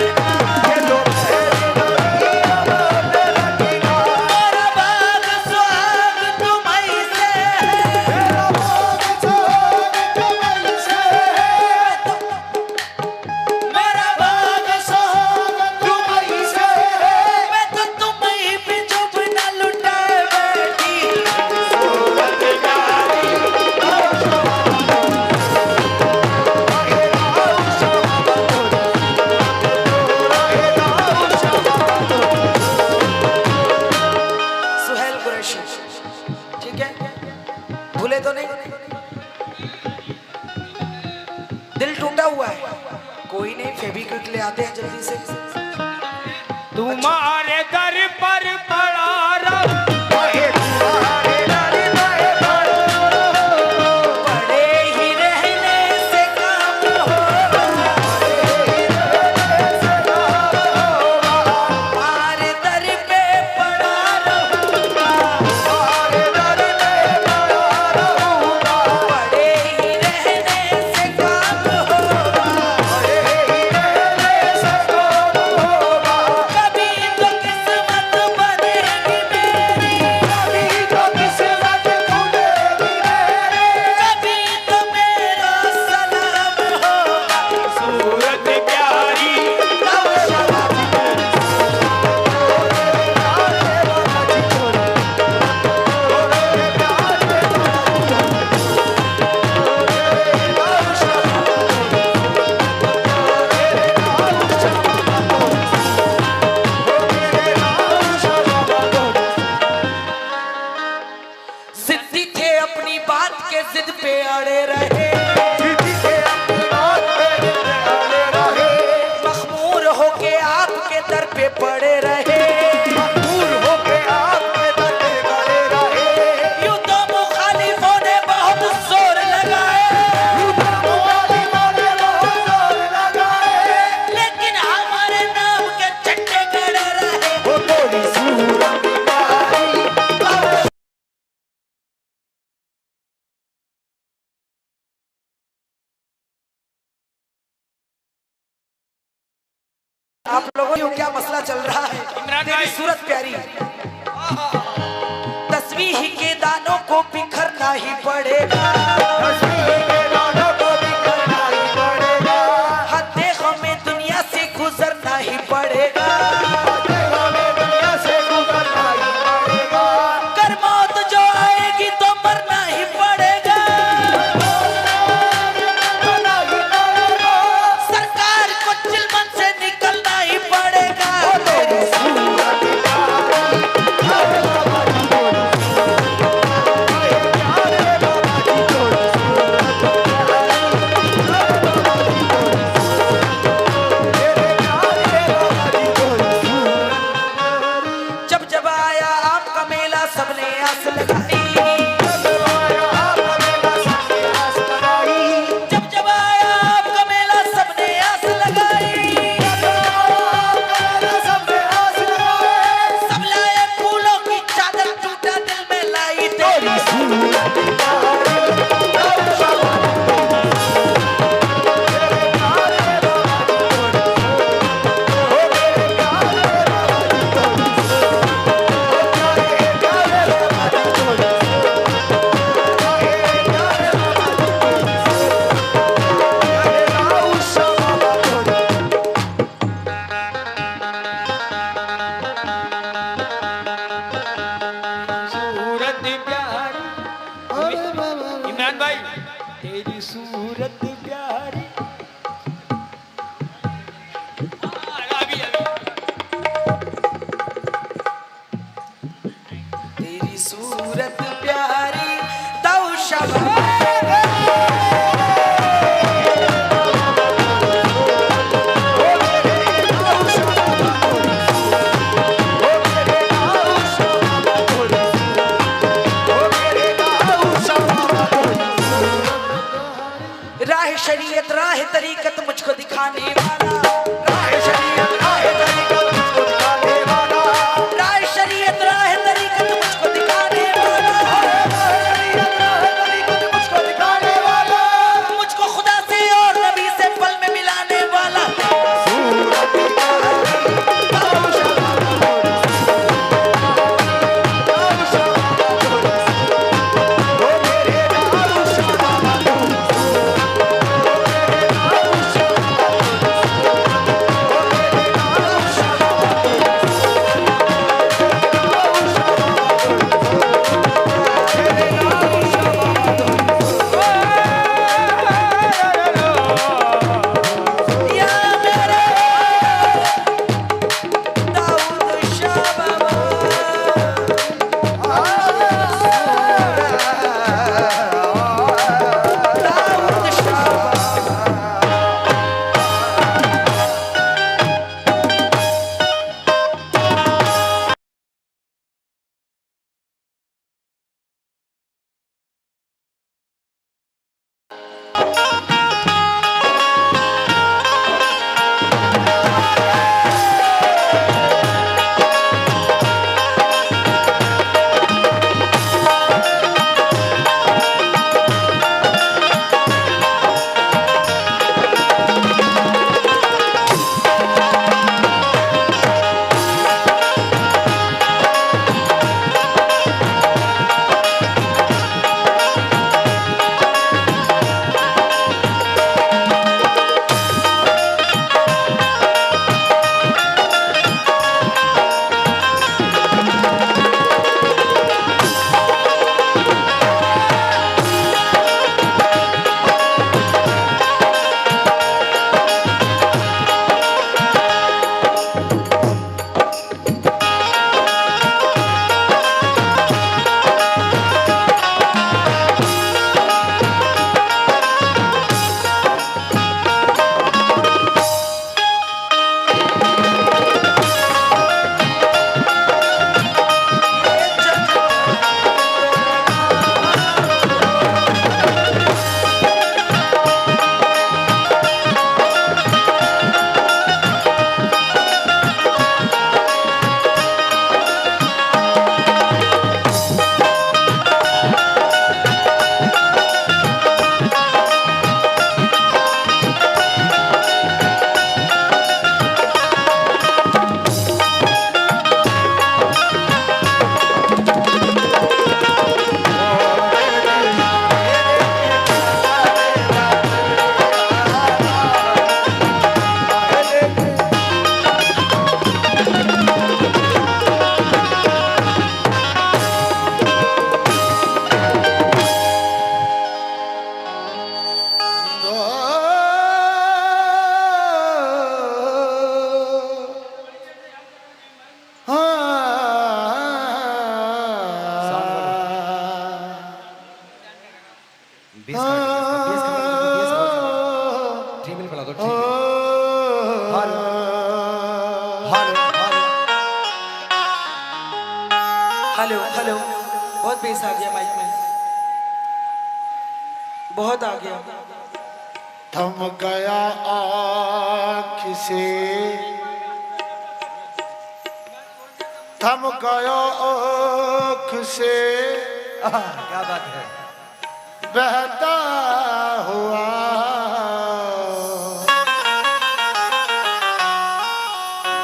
मेरा बाग सुहाग तुम्हीं से है, मेरा बाग सुहाग तुम्हीं से है, मैं तो तुम्हीं पे जो बिना लुटाए बैठी। सुहेल कुरैशी, ठीक है, भूले तो नहीं? दिल टूटा हुआ है, कोई नहीं, फेविक्विक ले आते हैं जल्दी से। तुम्हारे दर पर पड़ा रब, पड़े ही रहने से काम होगा, हमारे दर पे पड़ा रहूंगा, पड़े ही रहने से काम होगा, कभी तो किस्मत आप लोगों को क्या मसला चल रहा है? इमरान तेरी भाई। सूरत प्यारी, तस्वीर के दानों को बिखरना ही पड़ेगा, तस्वीर के दानों को बिखरना ही पड़ेगा, हद हमें दुनिया से गुजरना ही पड़ेगा, हमें दुनिया से गुजरना ही पड़ेगा, कर मौत जो आएगी तो मरना ही पड़ेगा, मरना ही पड़ेगा। सरकार को चिलमन से निकलना ही पड़ेगा। तेरी सूरत प्यारी, अरे बाबा जी थोड़ी प्यारे बाबा जी थोड़ी सूरत प्यारी, अरे बाबा जी थोड़ी तेरे प्यारे बाबा जी थोड़ी सूरत प्यारी। जब जब आया आपका मेला सबने आस लगाई, जब जब आया आपका मेला सबने आस लगाई, सब लाए फूलों की चादर, टूटा दिल में लाई तेरी सूरत प्यारी। इमरान भाई, तेरी सूरत प्यारी। अभी तेरी सूरत प्यारी तौशब राह हेलो हेलो, बहुत बेस आ गया माइक में, बहुत आ गया। थम गया आँख से, थम गया आँख से क्या बात है। बहता हुआ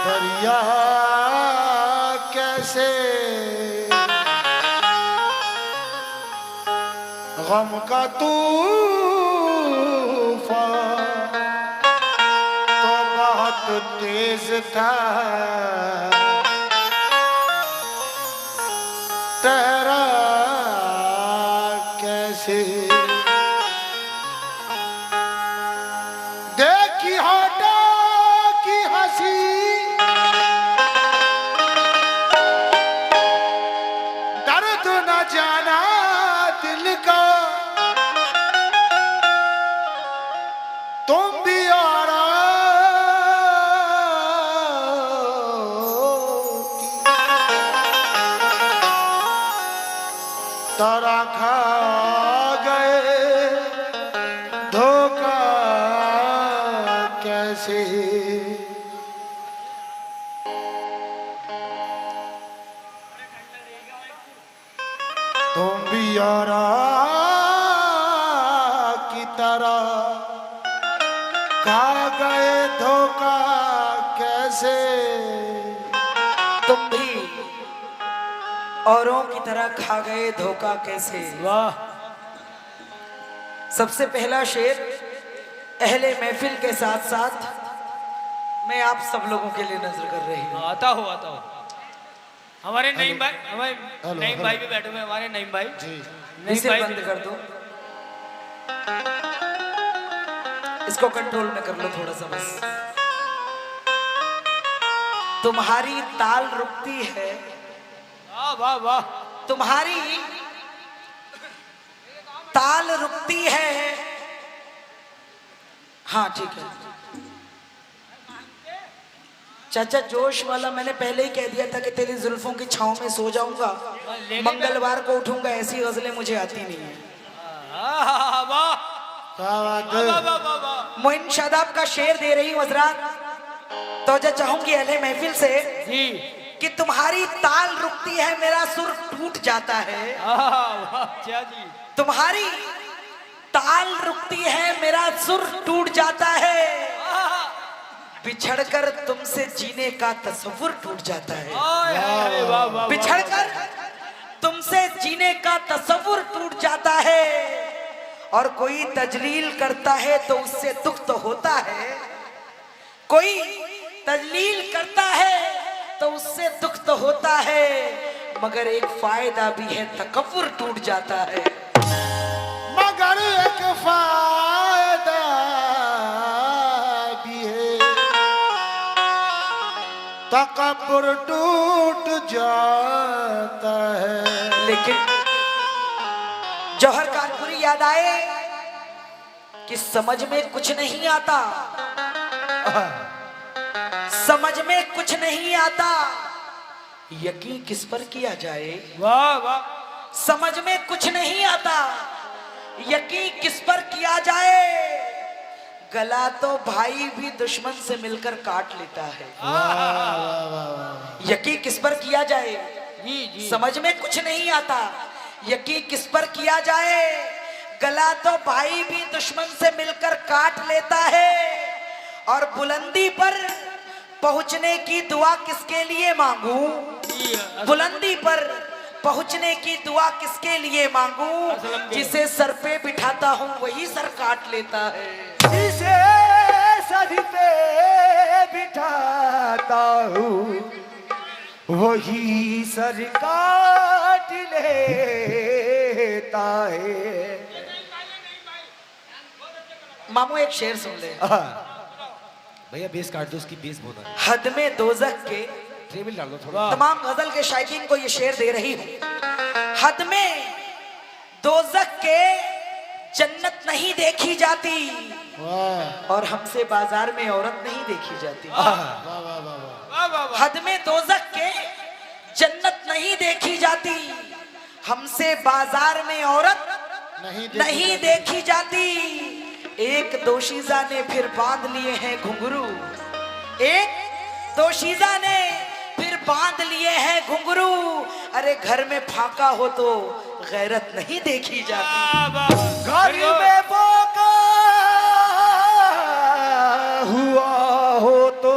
दरिया कैसे गम का तूफान तो बहुत तेज था, ठहरा कैसे देखी होठों की हंसी, दर्द न जाना दिल का, तुम भी आरा तारा खा गए धोखा कैसे। तुम भी यारा की तरह खा गए धोखा कैसे। तुम भी औरों की तरह खा गए धोखा कैसे। वाह। सबसे पहला शेर अहले महफिल के साथ साथ मैं आप सब लोगों के लिए नजर कर रही हूँ। आता हो आता हो। हमारे नईम भाई, हमारे नईम भाई भी बैठे हुए, हमारे नईम भाई जी नईम इसे भाई बंद कर दो, इसको कंट्रोल में कर लो थोड़ा सा बस। तुम्हारी ताल रुकती है, वाह वाह वाह। तुम्हारी ताल रुकती है। हाँ ठीक है चाचा, जोश वाला मैंने पहले ही कह दिया था कि तेरी जुल्फों की छांव में सो जाऊंगा, मंगलवार को उठूंगा, ऐसी गजलें मुझे आती नहीं है। वाह क्या बात वाह है। वाह वाह वाह। मोइन शादाब का शेर दे रही हूँ हजरात, तो चाहूंगी अहले महफिल से जी। कि तुम्हारी ताल रुकती है, मेरा सुर टूट जाता है। वाह क्या जी। तुम्हारी ताल रुकती है, मेरा सुर टूट जाता है। बिछड़कर तुमसे जीने का तस्वुर टूट जाता है। वाह वाह। बिछड़कर तुमसे जीने का तस्वुर टूट जाता है। और कोई तजलील करता है तो उससे दुख तो होता है, कोई तजलील करता है तो उससे दुख तो होता है, मगर एक फायदा भी है, तकव्वुर टूट जाता है। मगर एक फायदा भी है, तकब्बुर टूट जाता है। लेकिन जौहर कानपुरी याद आए कि समझ में कुछ नहीं आता, समझ में कुछ नहीं आता, यकीन किस पर किया जाए। वाह वाह। समझ में कुछ नहीं आता, यकीन किस पर किया जाए। गला तो भाई भी दुश्मन से मिलकर काट लेता है। यकीन किस पर किया जाए, जी जी। समझ में कुछ नहीं आता, यकीन किस पर किया जाए। गला तो भाई भी दुश्मन से मिलकर काट लेता है। और बुलंदी पर पहुंचने की दुआ किसके लिए मांगू, बुलंदी पर पहुंचने की दुआ किसके लिए मांगू। जिसे सर पे बिठाता हूँ वही सर काट लेता है। जिसे सर पे बिठाता हूँ वही सर काट लेता है। मामू एक शेर सुन ले। भैया बेस काट दो, उसकी बेस बहुत है। हद में दोजख के, ट्रेबल डाल दो थोड़ा। तमाम गजल के शायकीन को ये शेर दे रही हूँ। हद में दोजख के जन्नत नहीं देखी जाती, वाह और हमसे बाजार में औरत नहीं देखी जाती। वाह वाह वाह। वाह वाह वाह। हद में दोजख के जन्नत नहीं देखी जाती, जिसे बाजार में औरत नहीं देखी जाती। एक दोशीजा ने फिर बांध लिए हैं घुंघरू, एक दोशीजा ने फिर बांध लिए हैं घुंघरू। अरे घर में फाका हो तो गैरत नहीं देखी जाती। घर में फाका हुआ हो तो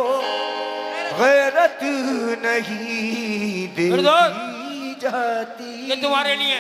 गैरत नहीं देखी जाती। ये तुम्हारे लिए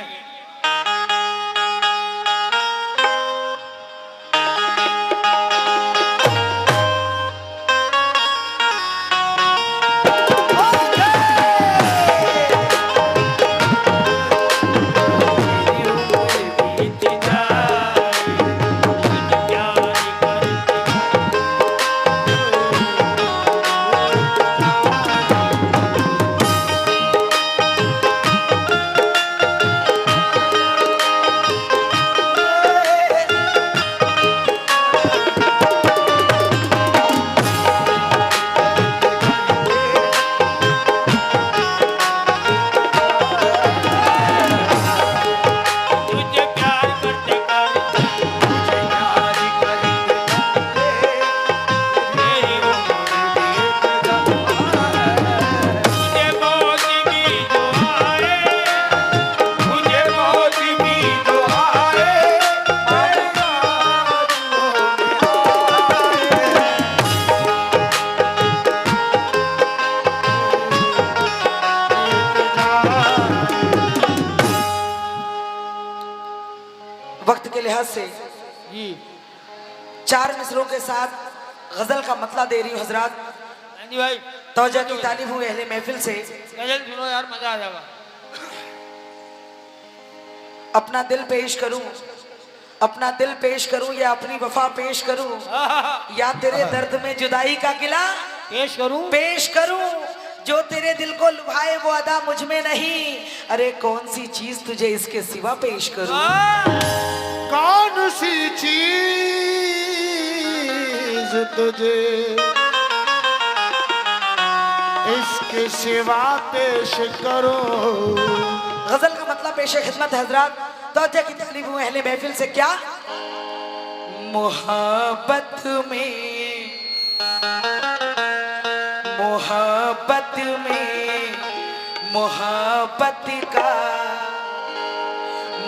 वक्त के लिहाज से चार मिसरों के साथ गजल का मतला दे रही हूँ हजरात। जी भाई तवज्जो की तालीब हुई अहले महफिल से। गजल सुनो यार, मजा आ जाएगा। अपना दिल पेश करूं, अपना दिल पेश करूं या अपनी वफा पेश करूं, या तेरे दर्द में जुदाई का किला पेश करूं। जो तेरे दिल को लुभाए वो अदा मुझ में नहीं। अरे कौन सी चीज तुझे इसके सिवा पेश करूं? कौन सी चीज तुझे इसके सिवा पेश करो। गजल का मतलब पेश खिदमत हजरात। तवज्जो की तालीब हुई अहले महफिल से। क्या मोहब्बत में, मोहब्बत में, मोहब्बत का,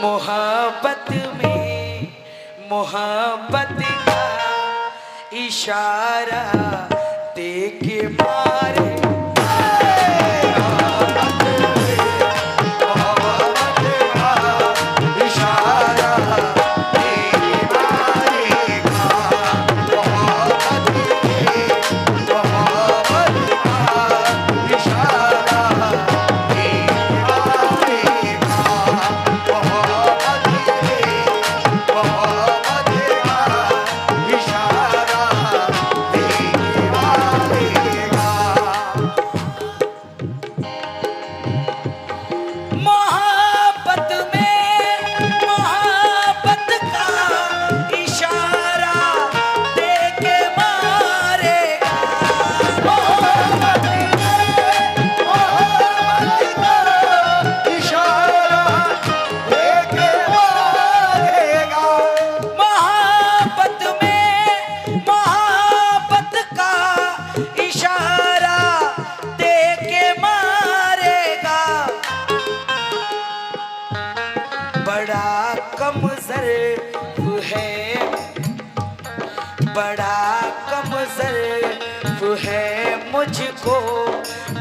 मोहब्बत में, मोहब्बत का इशारा दे के मारे। बड़ा कमज़र्फ़ है मुझको,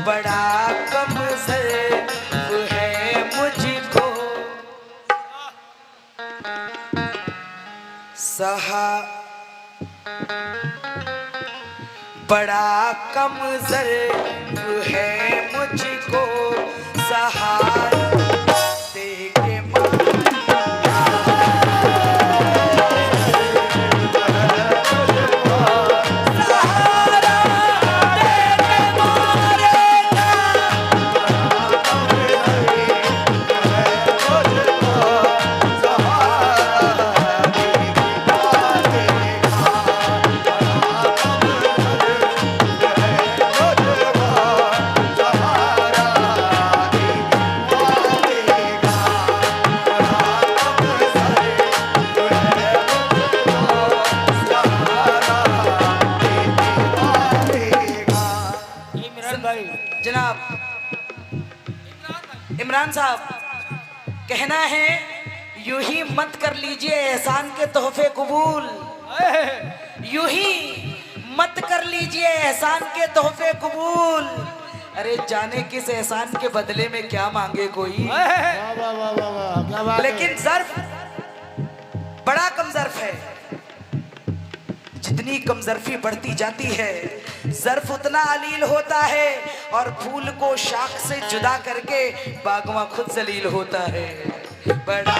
बड़ा कमज़र्फ़ है मुझको। सहा बड़ा कमज़र्फ़ है मुझको, सहारा इमरान साहब, कहना है यूं ही मत कर लीजिए एहसान के तोहफे कबूल, यूं ही मत कर लीजिए एहसान के तोहफे कबूल। अरे जाने किस एहसान के बदले में क्या मांगे कोई। वाह वाह वाह वाह वाह, क्या बात है। लेकिन ज़र्फ बड़ा कम ज़र्फ है। जितनी कम ज़र्फी बढ़ती जाती है ज़र्फ उतना अलील होता है, और फूल को शाख से जुदा करके बागवा खुद जलील होता है। बड़ा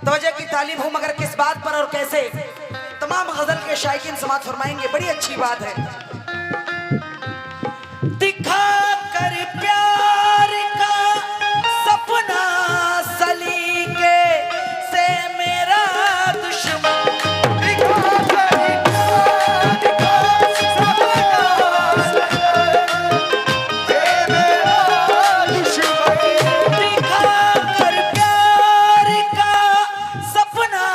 तवज्जो की तालीब हूं, मगर किस बात पर और कैसे तमाम गजल के शायकीन समात फरमाएंगे। बड़ी अच्छी बात है। दिखा कर प्यार का सपना सलीके से मेरा दुश्मन, दिखा कर प्यार का सपना से मेरा दुश्मन, दिखा कर प्यार का सपना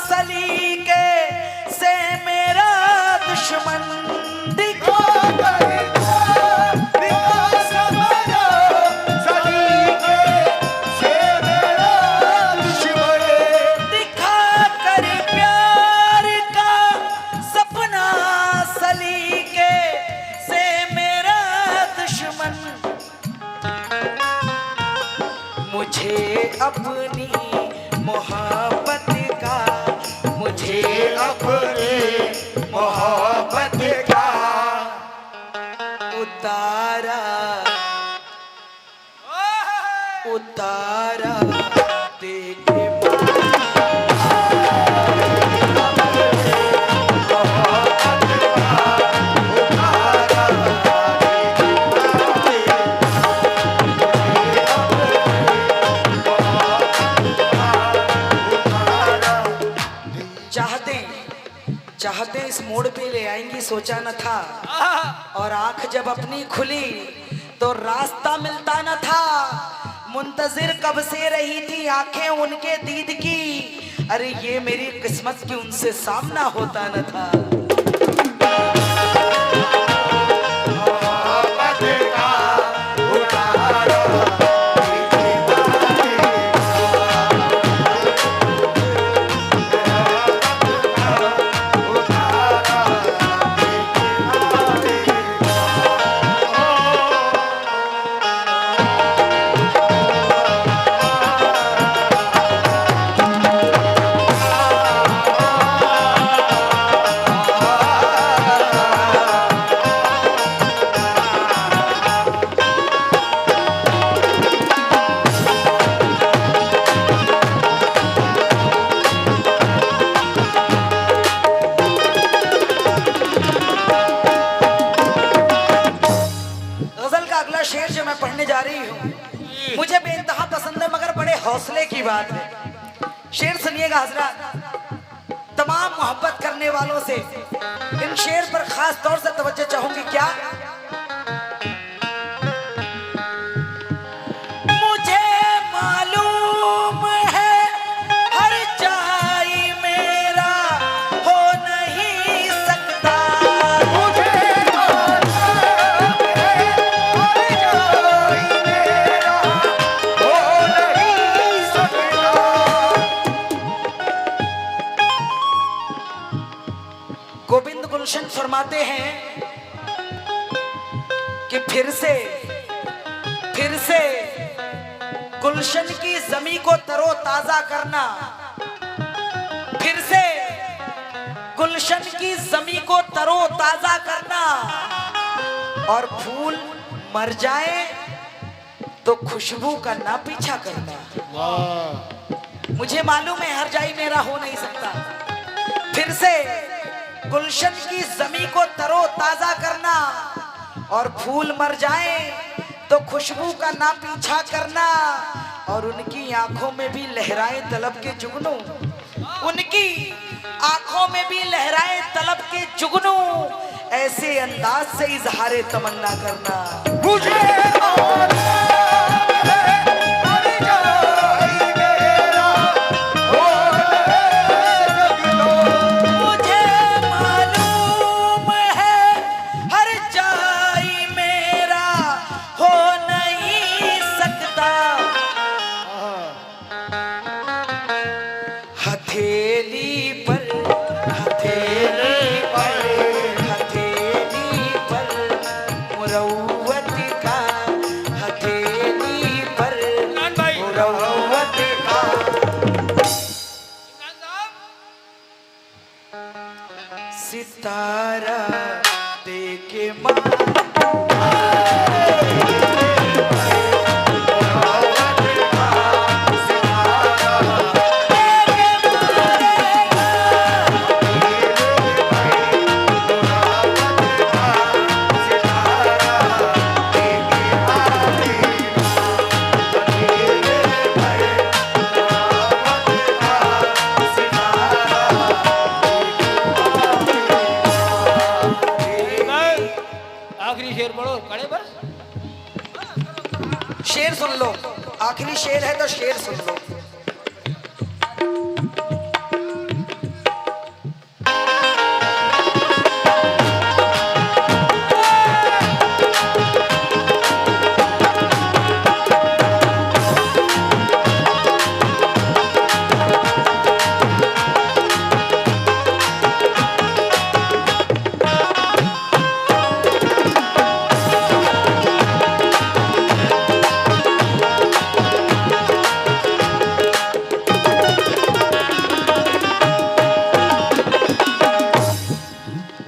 सलीके से मेरा दुश्मन, दिखा कर मुझे अपनी मोहब्बत का, मुझे अपनी मोहब्बत का उतारा उतारा देखे चाहते इस मोड़ पे ले आएंगी सोचा न था, और आंख जब अपनी खुली तो रास्ता मिलता न था। मुंतजिर कब से रही थी आंखें उनके दीद की, अरे ये मेरी किस्मत की उनसे सामना होता न था। शेर जो मैं पढ़ने जा रही हूँ मुझे बेइंतहा पसंद है, मगर बड़े हौसले की बात है। शेर सुनिएगा हजरत, तमाम मोहब्बत करने वालों से इन शेर पर खास तौर से तवज्जो चाहूंगी। क्या मुझे मालूम है हर जाई मेरा हो नहीं सकता, मुझे गोविंद गुलशन फरमाते हैं कि फिर से गुलशन की जमी को तरो ताजा करना, फिर से गुलशन गुलशन की जमी को तरो ताजा करना, और फूल मर जाए तो खुशबू का ना पीछा करना। वाह मुझे मालूम है हर जाई मेरा हो नहीं सकता, फिर से गुलशन की जमी को तरो ताजा करना, और फूल मर जाए तो खुशबू का ना पीछा करना, और उनकी आंखों में भी लहराए तलब के जुगनू, उनकी आंखों में भी लहराए तलब के जुगनू, ऐसे अंदाज से इजहारे तमन्ना करना। मुझे मुझे मालूम है हर जाई मेरा हो नहीं सकता, हथेली पर हथेली पर हथेली पर मुरव्वत का, हथेली पर इमरान भाई, मुरव्वत का। इमरान साहब, सितारा देके माँ आखिरी शेर पढ़ो कड़े पर। शेर सुन लो, आखिरी शेर है तो शेर सुन लो।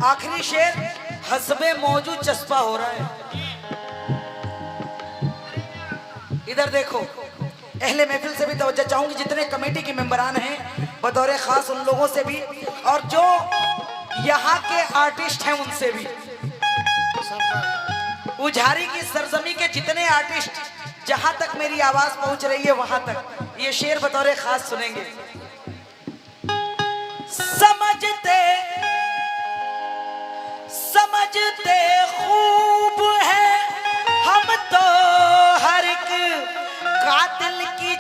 आखिरी शेर हसबे मौजूद चस्पा हो रहा है। इधर देखो, अहले महफिल से भी तवज्जो चाहूंगी, जितने कमेटी के मेंबरान हैं बतौर खास उन लोगों से भी, और जो यहाँ के आर्टिस्ट हैं उनसे भी, उजारी की सरजमी के जितने आर्टिस्ट, जहां तक मेरी आवाज पहुंच रही है वहां तक ये शेर बतौर खास सुनेंगे। समझते खूब है हम तो हर एक कातिल की